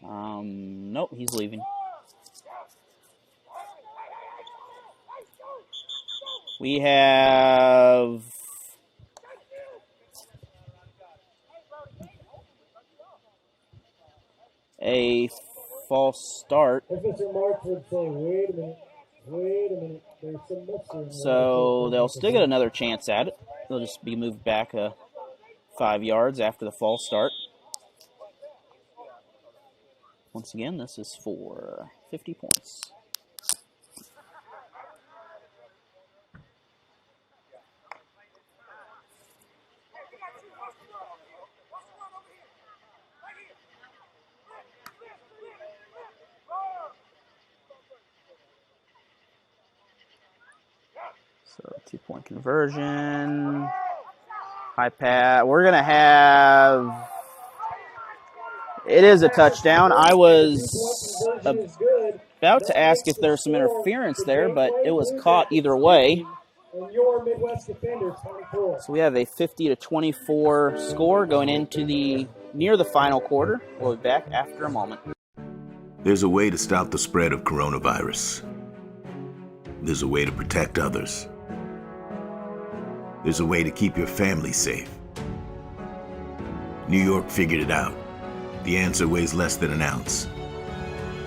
Nope, he's leaving. We have a false start. Mr. Marks would say, wait a minute, there's some mustard. So they'll still get another chance at it. They'll just be moved back 5 yards after the false start. Once again, this is for 50 points. So 2-point conversion. High pass. We're going to have... It is a touchdown. I was about to ask if there was some interference there, but it was caught either way. So we have a 50-24 score going into near the final quarter. We'll be back after a moment. There's a way to stop the spread of coronavirus. There's a way to protect others. There's a way to keep your family safe. New York figured it out. The answer weighs less than an ounce.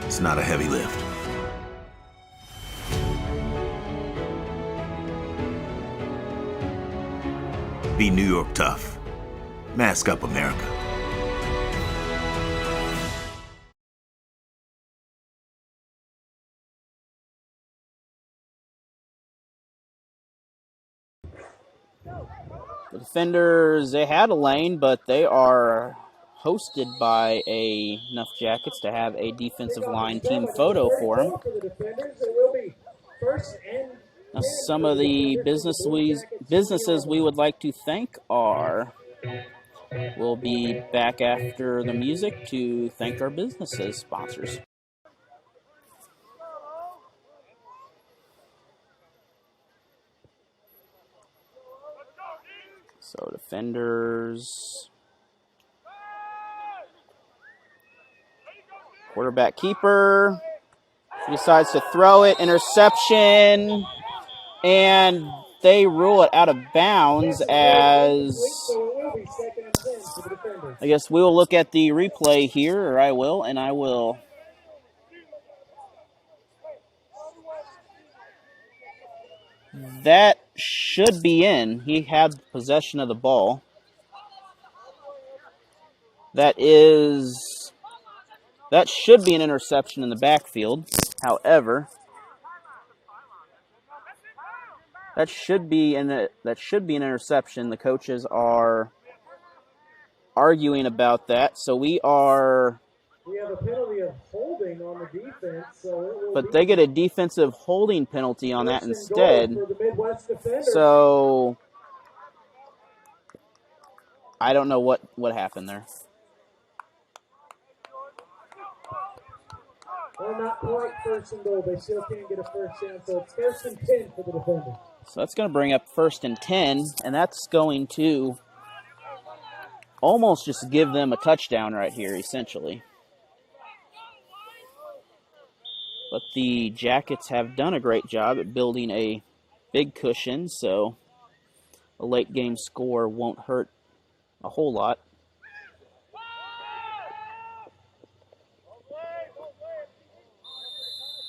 It's not a heavy lift. Be New York tough. Mask up, America. The defenders, they had a lane, but they are hosted by enough Jackets to have a defensive line team photo for them. Now, some of the businesses we would like to thank we'll be back after the music to thank our businesses sponsors. So defenders, quarterback keeper, he decides to throw it, interception, and they rule it out of bounds as, I guess we will look at the replay here, or I will, and I will. That should be in. He had possession of the ball. That should be an interception in the backfield. However, that should be an interception. The coaches are arguing about that, so we have a penalty of holding on the defense. But they get a defensive holding penalty on that instead. So I don't know what happened there. Well, not quite first and goal. They still can't get a first down, so it's 1st and 10 for the defenders. So that's going to bring up 1st and 10, and that's going to almost just give them a touchdown right here, essentially. But the Jackets have done a great job at building a big cushion, so a late game score won't hurt a whole lot.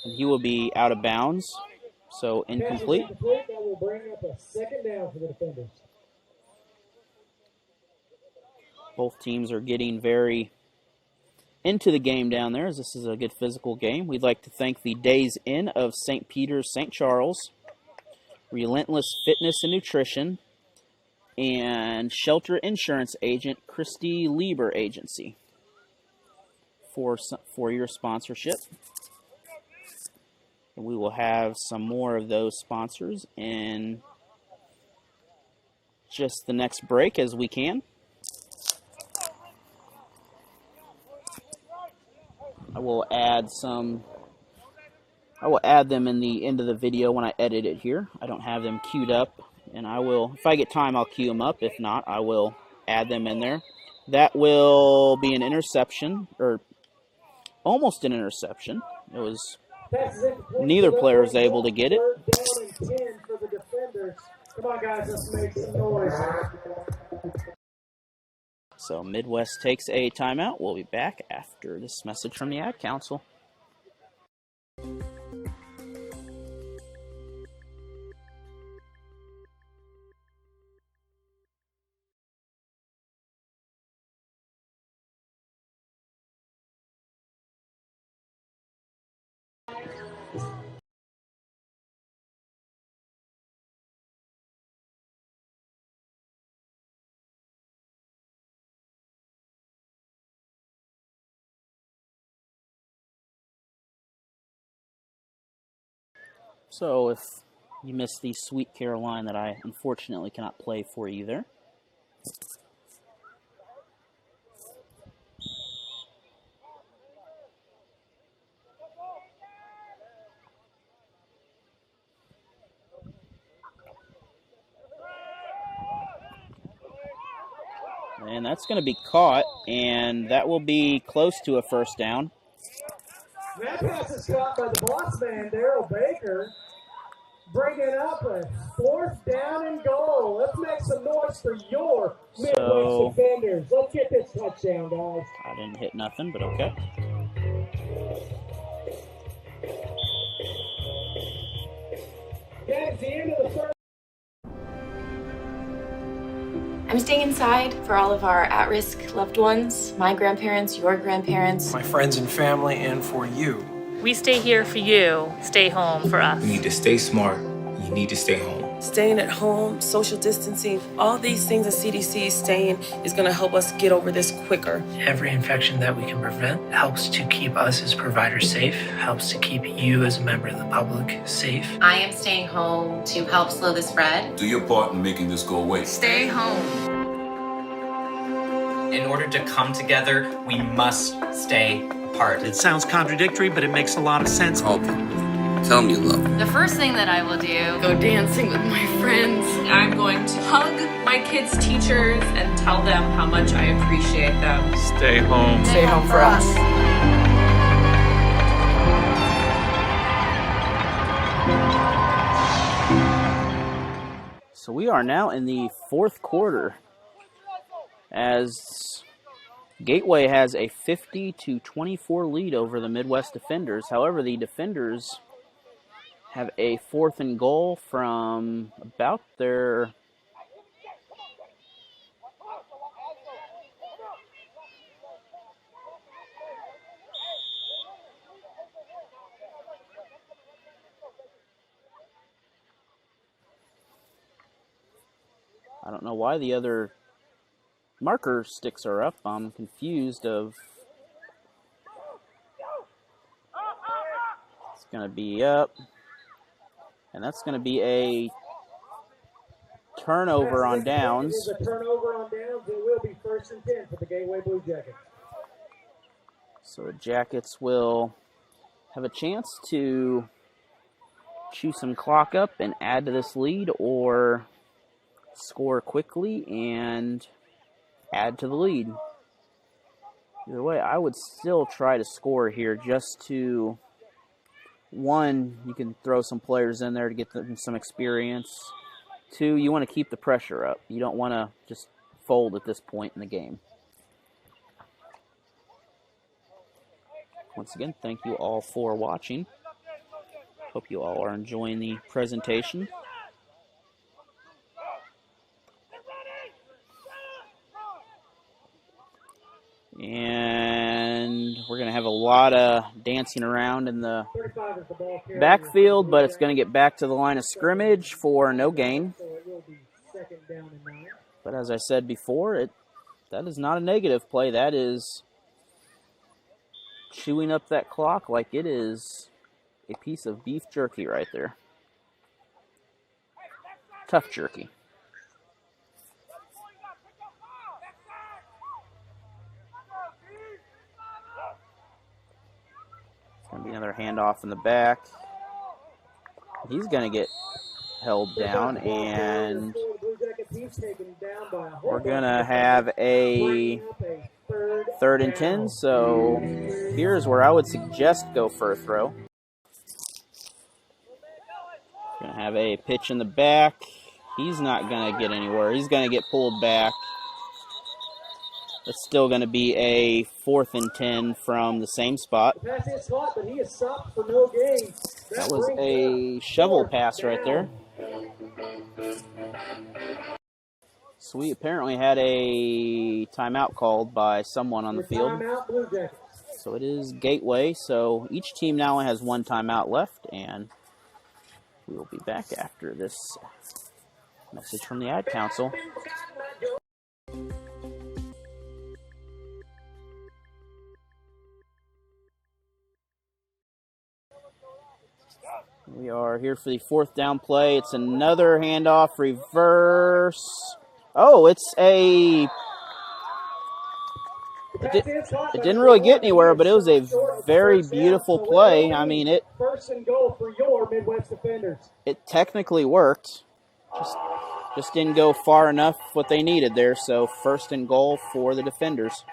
And he will be out of bounds, so incomplete. That will bring up a 2nd down for the defenders. Both teams are getting very into the game down there, as this is a good physical game. We'd like to thank the Days Inn of St. Peter's, St. Charles, Relentless Fitness and Nutrition, and Shelter Insurance Agent Christy Lieber Agency for your sponsorship. And we will have some more of those sponsors in just the next break as we can. I will add them in the end of the video when I edit it here. I don't have them queued up, and I will, if I get time, I'll queue them up. If not, I will add them in there. That will be an interception, or almost an interception. It was, neither player was able to get it. Third down and 10 for the defenders. Come on, guys, let's make some noise. So Midwest takes a timeout. We'll be back after this message from the Ad Council. So if you missed the Sweet Caroline that I unfortunately cannot play for you there. And that's going to be caught, and that will be close to a first down. That pass is caught by the boss man, Daryl Baker. Bringing up a 4th down and goal. Let's make some noise for your Midwest defenders. Let's get this touchdown, guys. I didn't hit nothing, but okay. That's the end of the first. I'm staying inside for all of our at-risk loved ones, my grandparents, your grandparents. My friends and family, and for you. We stay here for you. Stay home for us. You need to stay smart. You need to stay home. Staying at home, social distancing, all these things the CDC is saying is going to help us get over this quicker. Every infection that we can prevent helps to keep us as providers safe, helps to keep you as a member of the public safe. I am staying home to help slow the spread. Do your part in making this go away. Stay home. In order to come together, we must stay apart. It sounds contradictory, but it makes a lot of sense. Call people. Tell them you love them. The first thing that I will do, Go dancing with my friends. I'm going to hug my kids' teachers and tell them how much I appreciate them. Stay home. Stay home for us. So we are now in the 4th quarter as Gateway has a 50-24 lead over the Midwest Defenders. However, the Defenders have a 4th and goal from about their I don't know why the other marker sticks are up. I'm confused of it's going to be up. And that's going to be a turnover on downs. It is a turnover on downs. It will be 1st and 10 for the Gateway Bluejackets. So the Jackets will have a chance to chew some clock up and add to this lead, or score quickly and add to the lead. Either way, I would still try to score here just to... One, you can throw some players in there to get them some experience. 2, you want to keep the pressure up. You don't want to just fold at this point in the game. Once again, thank you all for watching. Hope you all are enjoying the presentation. And and we're going to have a lot of dancing around in the backfield, but it's going to get back to the line of scrimmage for no gain. But as I said before, that is not a negative play. That is chewing up that clock like it is a piece of beef jerky right there. Tough jerky. It's going to be another handoff in the back. He's going to get held down, and we're going to have a 3rd and 10. So here's where I would suggest go for a throw. Going to have a pitch in the back. He's not going to get anywhere. He's going to get pulled back. It's still going to be a 4th and 10 from the same spot. Pass is caught, but he is stopped for no gain. That was a shovel pass right there. So we apparently had a timeout called by someone on the field. Timeout, Bluejackets. So it is Gateway. So each team now only has one timeout left, and we will be back after this message from the Ad Council. We are here for the 4th down play. It's another handoff, reverse. Oh, it's a... It didn't really get anywhere, but it was a very beautiful play. I mean, it... 1st and goal for your Midwest defenders. It technically worked. Just didn't go far enough what they needed there, so 1st and goal for the defenders.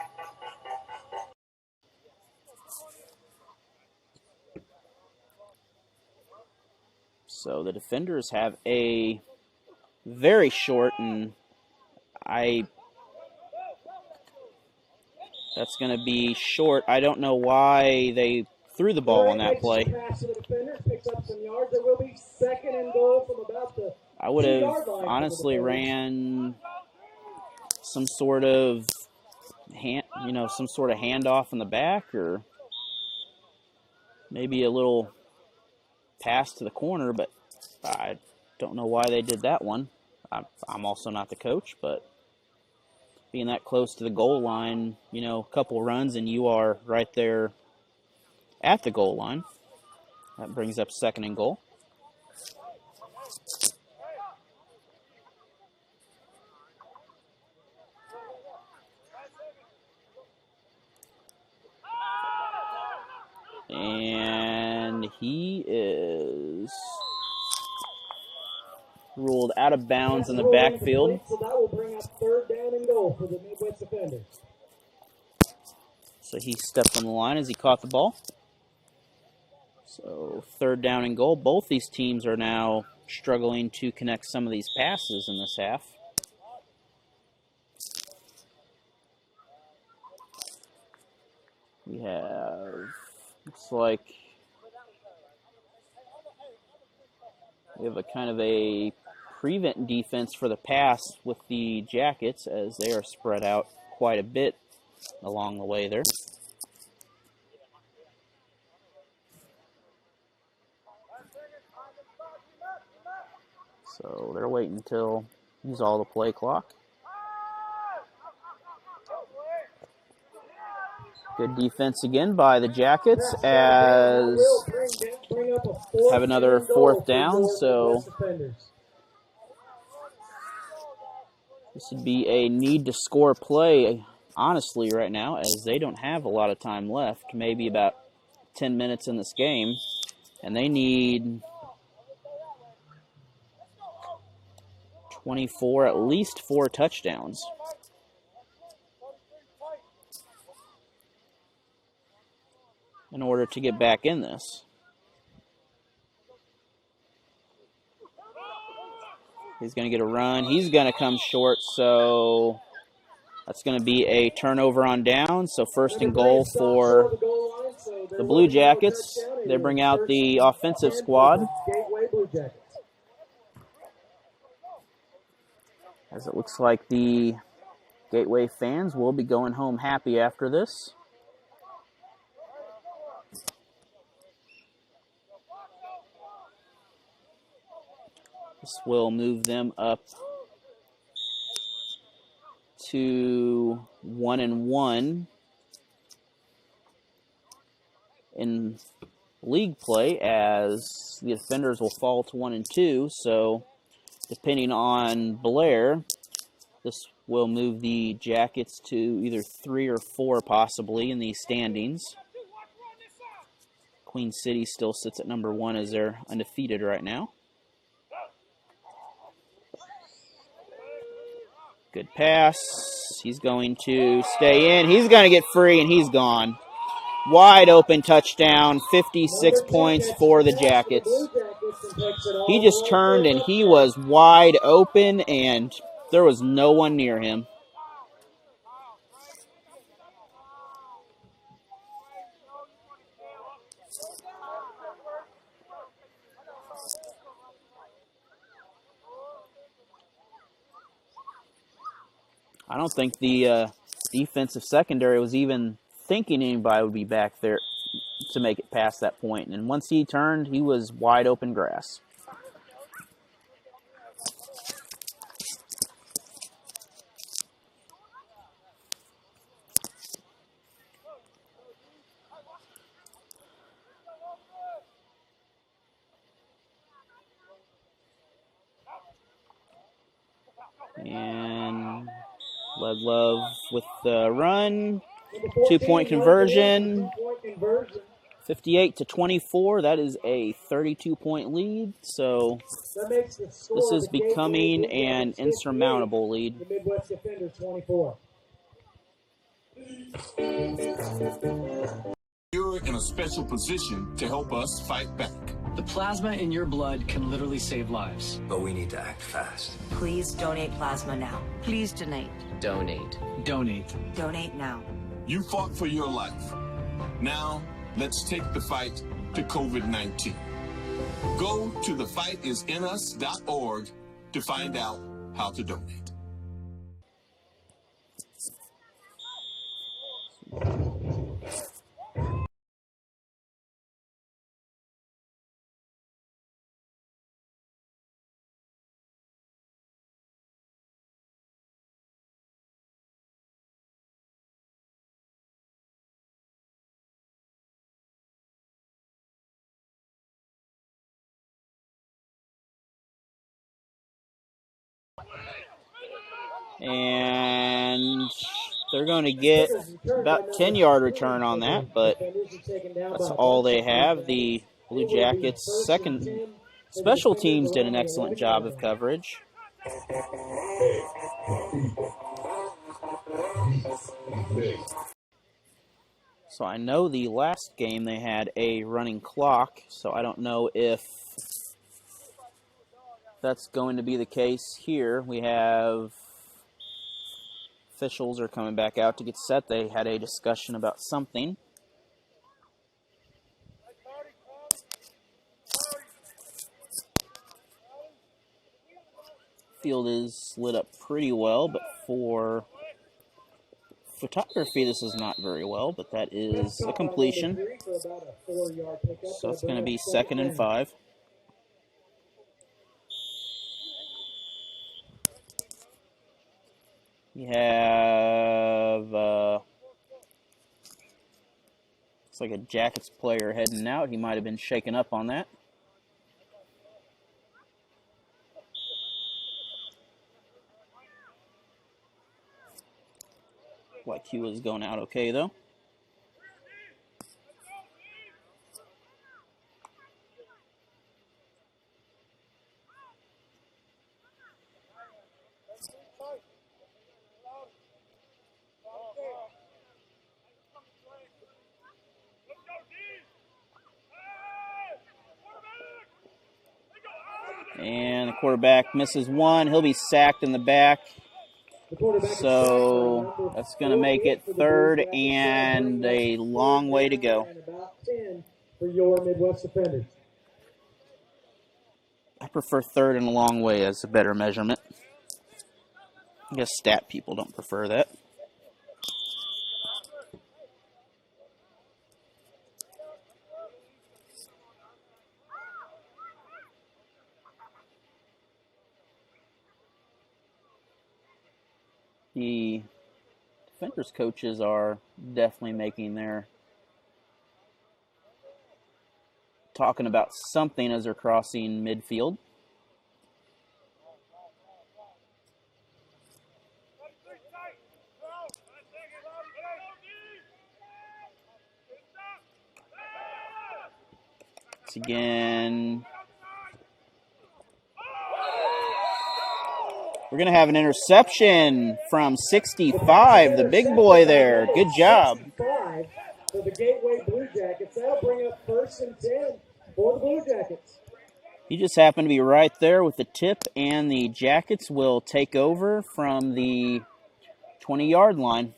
So the defenders have a very short, and that's going to be short. I don't know why they threw the ball on that play. I would have honestly ran some sort of handoff in the back, or maybe a little pass to the corner, but I don't know why they did that one. I'm also not the coach, but being that close to the goal line, a couple runs and you are right there at the goal line. That brings up 2nd and goal. And he is ruled out of bounds in the backfield. So that will bring up 3rd down and goal for the Midwest defenders. So he stepped on the line as he caught the ball. So 3rd down and goal. Both these teams are now struggling to connect some of these passes in this half. We have, looks like, we have a kind of a prevent defense for the pass with the Jackets, as they are spread out quite a bit along the way there. So they're waiting until use all the play clock. Good defense again by the Jackets, as have another 4th down, so this would be a need to score play, honestly, right now, as they don't have a lot of time left, maybe about 10 minutes in this game, and they need 24, at least 4 touchdowns. In order to get back in this. He's going to get a run. He's going to come short, so that's going to be a turnover on down. So 1st and goal for the Blue Jackets. They bring out the offensive squad, as it looks like the Gateway fans will be going home happy after this. This will move them up to 1-1 in league play, as the Defenders will fall to 1-2. So, depending on Blair, this will move the Jackets to either 3 or 4 possibly in the standings. Queen City still sits at number 1 as they're undefeated right now. Good pass. He's going to stay in. He's going to get free, and he's gone. Wide open touchdown, 56 points for the Jackets. He just turned, and he was wide open, and there was no one near him. I don't think the defensive secondary was even thinking anybody would be back there to make it past that point. And once he turned, he was wide open grass. And Ledlove with the run. 2-point conversion. 58-24. That is a 32-point lead. So this is becoming an insurmountable lead. The Midwest Defenders 24. You're in a special position to help us fight back. The plasma in your blood can literally save lives. But we need to act fast. Please donate plasma now. Please donate. Donate. Donate. Donate now. You fought for your life. Now, let's take the fight to COVID-19. Go to thefightisinuS.org to find out how to donate. And they're going to get about 10-yard return on that, but that's all they have. The Blue Jackets' second special teams did an excellent job of coverage. So I know the last game they had a running clock, so I don't know if that's going to be the case here. We have officials are coming back out to get set. They had a discussion about something. Field is lit up pretty well, but for photography, this is not very well, but that is a completion. So it's going to be 2nd and 5. You have, looks like a Jackets player heading out. He might have been shaken up on that. Like he was going out okay, though. And the quarterback misses one. He'll be sacked in the back. So that's going to make it 3rd and a long way to go. About 10 for your Midwest Defenders. I prefer 3rd and a long way as a better measurement. I guess stat people don't prefer that. The defenders coaches are definitely making their talking about something as they're crossing midfield. Once again, we're going to have an interception from 65, the big boy there. Good job. 65 for the Gateway Bluejackets. That'll bring up 1st and 10 for the Bluejackets. He just happened to be right there with the tip, and the Jackets will take over from the 20-yard line.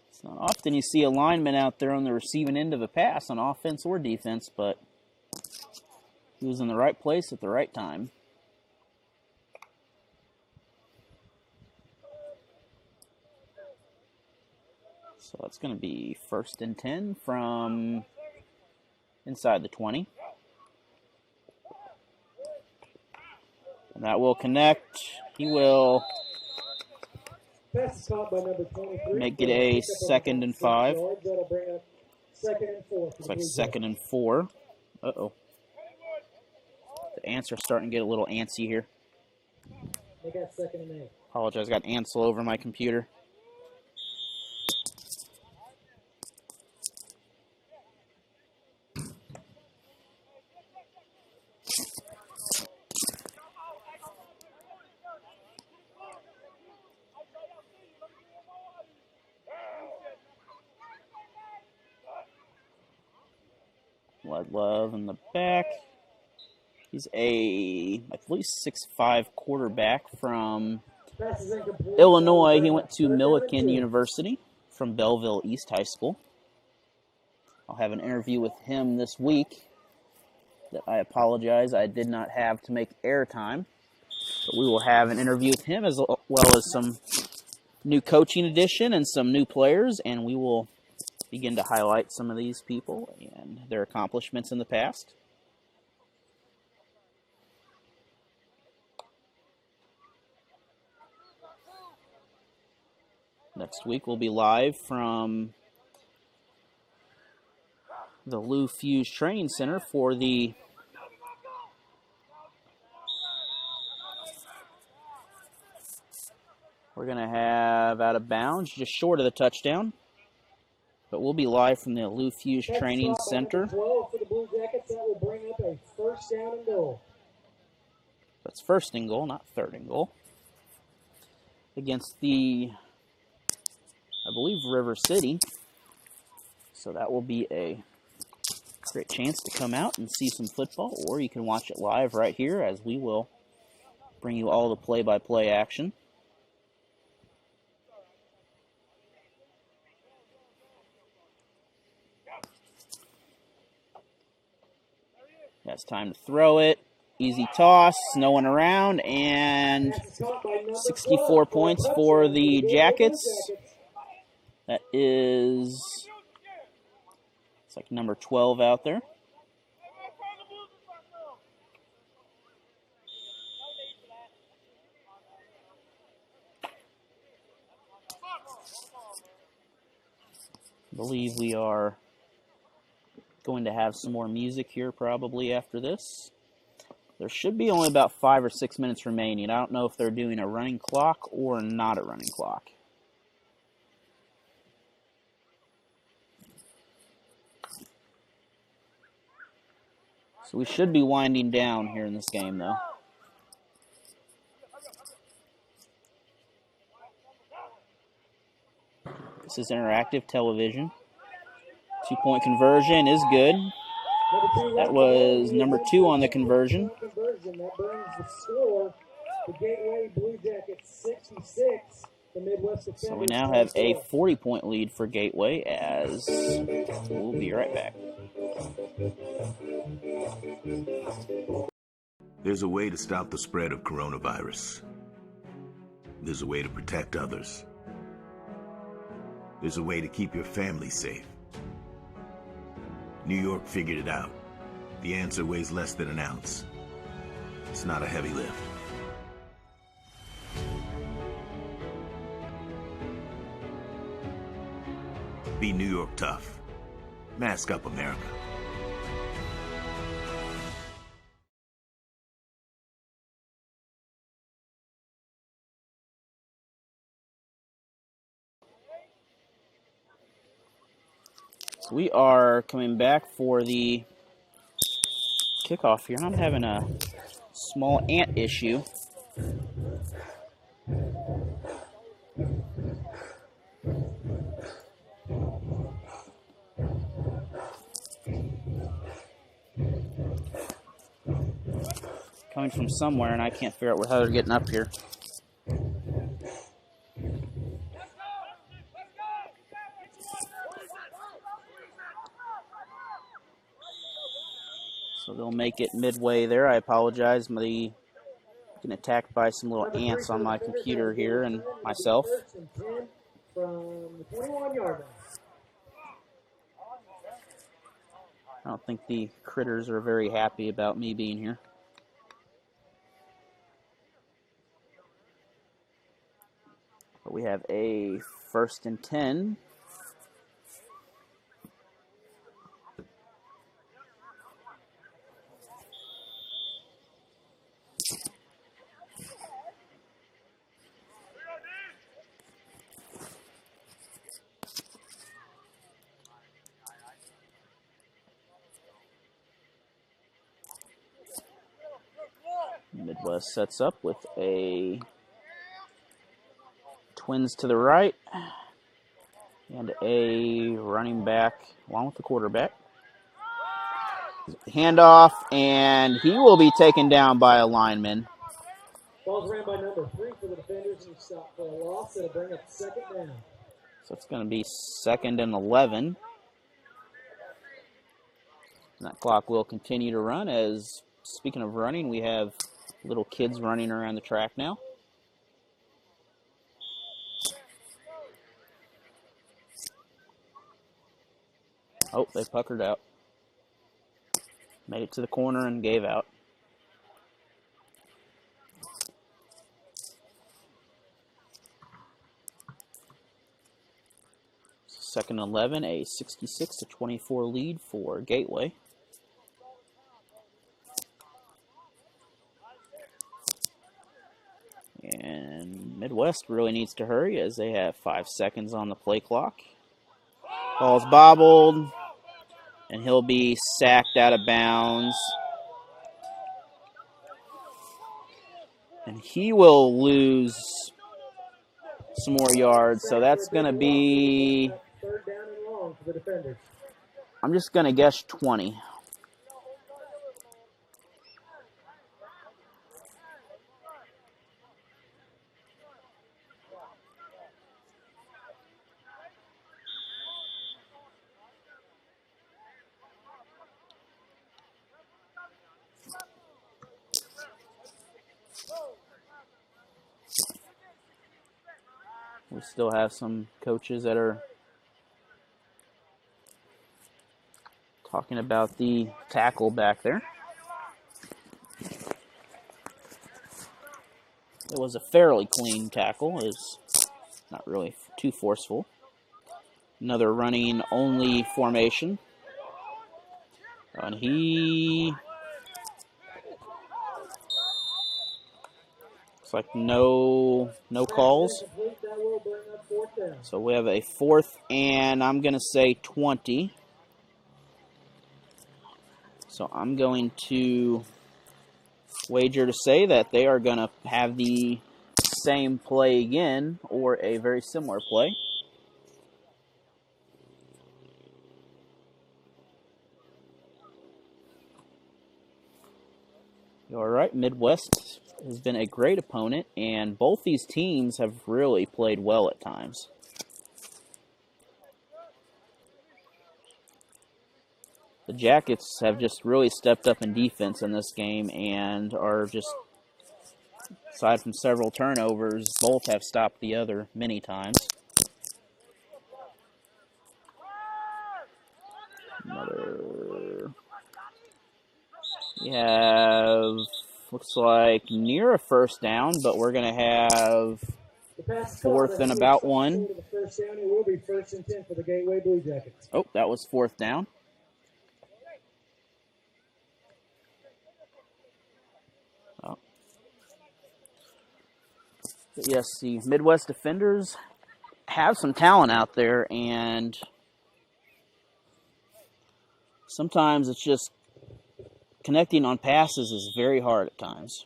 It's not often you see a lineman out there on the receiving end of a pass on offense or defense, but he was in the right place at the right time. So it's going to be 1st and 10 from inside the 20. And that will connect. He will make it a 2nd and 5. It's like 2nd and 4. Uh-oh. The ants are starting to get a little antsy here. They got 2nd and 8. Apologize, got ants all over my computer. Love in the back. He's I believe, 6'5" quarterback from Illinois. He went to Millikan University from Belleville East High School. I'll have an interview with him this week that I apologize I did not have to make airtime. But we will have an interview with him as well as some new coaching addition and some new players, and we will begin to highlight some of these people and their accomplishments in the past. Next week we'll be live from the Lou Fuse Training Center for the we're going to have out of bounds just short of the touchdown. But we'll be live from the Lou Fuse Training Center. 12 for the Bluejackets. That will bring up a 1st down and goal. That's 1st and goal, not 3rd and goal. Against the, I believe, River City. So that will be a great chance to come out and see some football, or you can watch it live right here as we will bring you all the play-by-play action. That's time to throw it. Easy toss, no one around, and 64 points for the Jackets. That is, it's like number 12 out there. I believe we are going to have some more music here probably after this. There should be only about 5 or 6 minutes remaining. I don't know if they're doing a running clock or not a running clock. So we should be winding down here in this game, though. This is interactive television. 2-point conversion is good. That was number 2 on the conversion. That brings the score. The Gateway Bluejackets 66. The Midwest Defenders. So we now have a 40-point lead for Gateway as we'll be right back. There's a way to stop the spread of coronavirus. There's a way to protect others. There's a way to keep your family safe. New York figured it out. The answer weighs less than an ounce. It's not a heavy lift. Be New York tough. Mask up, America. So we are coming back for the kickoff here. I'm having a small ant issue. Coming from somewhere, and I can't figure out how they're getting up here. So they'll make it midway there. I apologize. I'm getting attacked by some little ants on my computer here and myself. From the 21-yard line. I don't think the critters are very happy about me being here. But we have a 1st and 10. Midwest sets up with a twins to the right and a running back along with the quarterback. Handoff, and he will be taken down by a lineman. Ball's ran by number 3 for the defenders, and he stopped for a loss. It'll bring up 2nd down. So it's going to be 2nd and 11. And that clock will continue to run as, speaking of running, we have little kids running around the track now. Oh, they puckered out. Made it to the corner and gave out. Second and 11, a 66-24 lead for Gateway. And Midwest really needs to hurry as they have 5 seconds on the play clock. Ball's bobbled, and he'll be sacked out of bounds. And he will lose some more yards, so that's going to be, 3rd down and long for the defenders. I'm just going to guess 20. We still have some coaches that are talking about the tackle back there. It was a fairly clean tackle. It was not really too forceful. Another running only formation. And he looks like no calls. So we have a 4th and I'm going to say 20. So I'm going to wager to say that they are going to have the same play again or a very similar play. All right, Midwest has been a great opponent, and both these teams have really played well at times. The The Jackets have just really stepped up in defense in this game and are just, aside from several turnovers, both have stopped the other many times. We have, looks like, near a first down, but we're going to have fourth and about one. The first down, it will be 1st and 10 for the Gateway Bluejackets. Oh, that was fourth down. Oh. But yes, the Midwest Defenders have some talent out there, and sometimes it's just connecting on passes is very hard at times.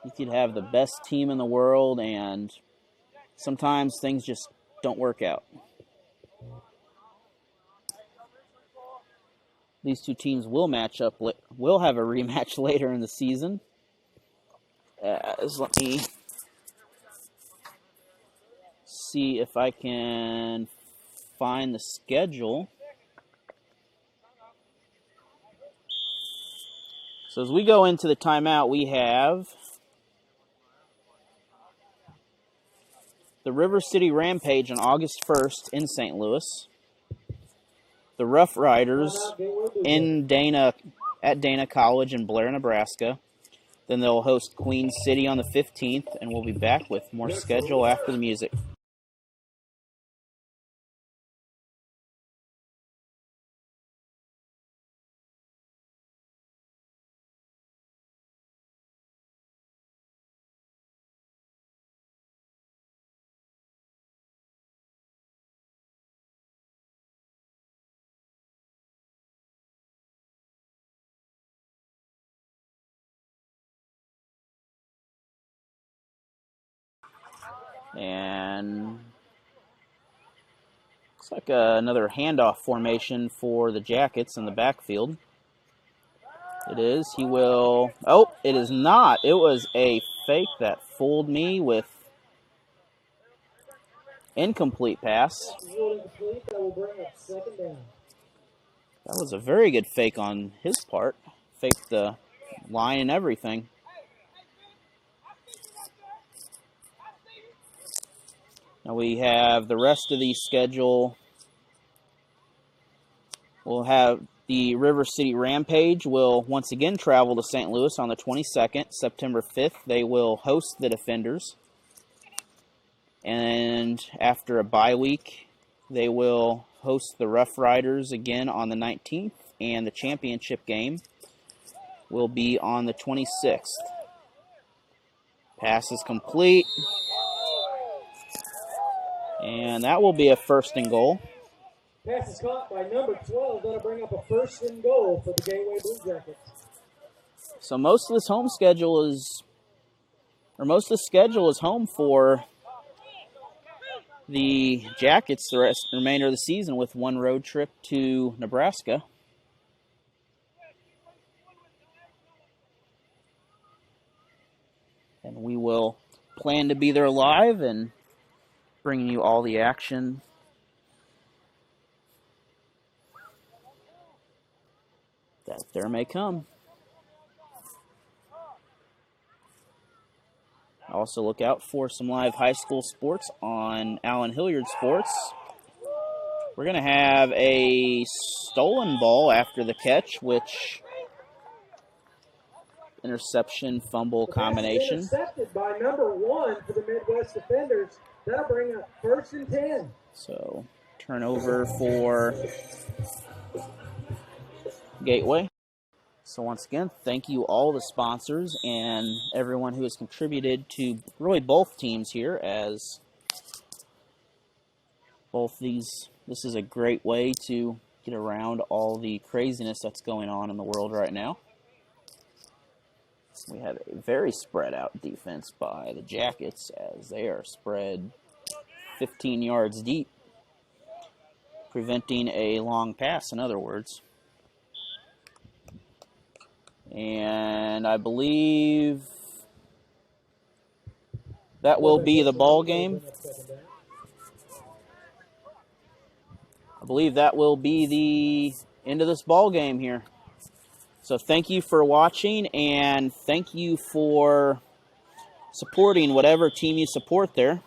You could have the best team in the world, and sometimes things just don't work out. These two teams will match up. Will have a rematch later in the season. Let me see if I can find the schedule. So as we go into the timeout, we have the River City Rampage on August 1st in St. Louis. The Rough Riders at Dana College in Blair, Nebraska. Then they'll host Queen City on the 15th, and we'll be back with more schedule after the music. And looks like another handoff formation for the Jackets in the backfield. It is. He will... Oh, it is not. It was a fake that fooled me with incomplete pass. That was a very good fake on his part. Faked the line and everything. Now we have the rest of the schedule. We'll have the River City Rampage will once again travel to St. Louis on the 22nd. September 5th, they will host the Defenders. And after a bye week, they will host the Rough Riders again on the 19th. And the championship game will be on the 26th. Pass is complete. And that will be a 1st and goal. Pass is caught by number 12. That'll bring up a 1st and goal for the Gateway Bluejackets. So most of this home schedule is, or most of the schedule is home for the Jackets the remainder of the season, with one road trip to Nebraska. And we will plan to be there live and bringing you all the action that there may come. Also look out for some live high school sports on Alan Hilliard Sports. We're going to have a stolen ball after the catch, which interception fumble combination. Intercepted by number 1 for the Midwest Defenders. That'll bring up 1st and 10. So turnover for Gateway. So once again, thank you all the sponsors and everyone who has contributed to really both teams here, as both these, this is a great way to get around all the craziness that's going on in the world right now. We have a very spread out defense by the Jackets, as they are spread 15 yards deep, preventing a long pass, in other words. And I believe that will be the ball game. I believe that will be the end of this ball game here. So thank you for watching, and thank you for supporting whatever team you support there.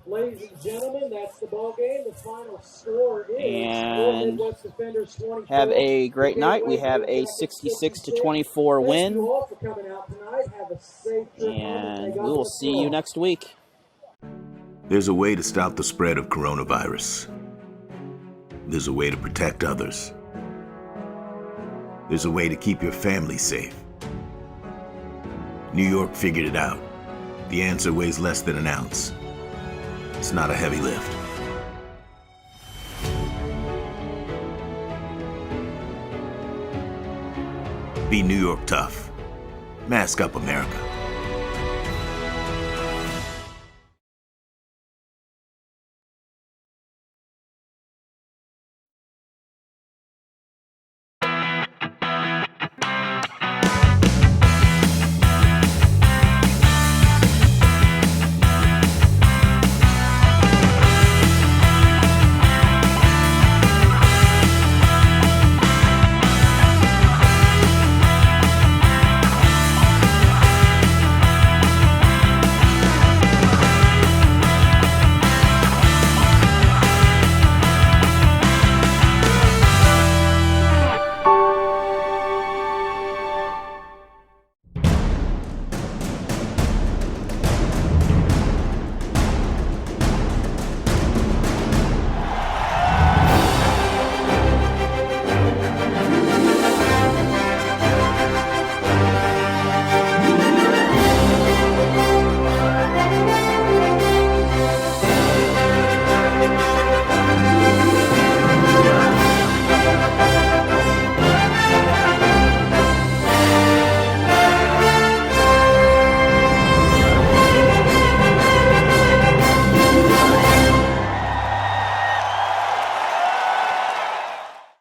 Ladies and gentlemen, that's the ball game. The final score is And Midwest Defenders 24. have a great night. We have a 66-24 win. Thank you all for coming out tonight. Have a safe trip home, And we will see you next week. There's a way to stop the spread of coronavirus. There's a way to protect others. There's a way to keep your family safe. New York figured it out. The answer weighs less than an ounce. It's not a heavy lift. Be New York tough. Mask up, America.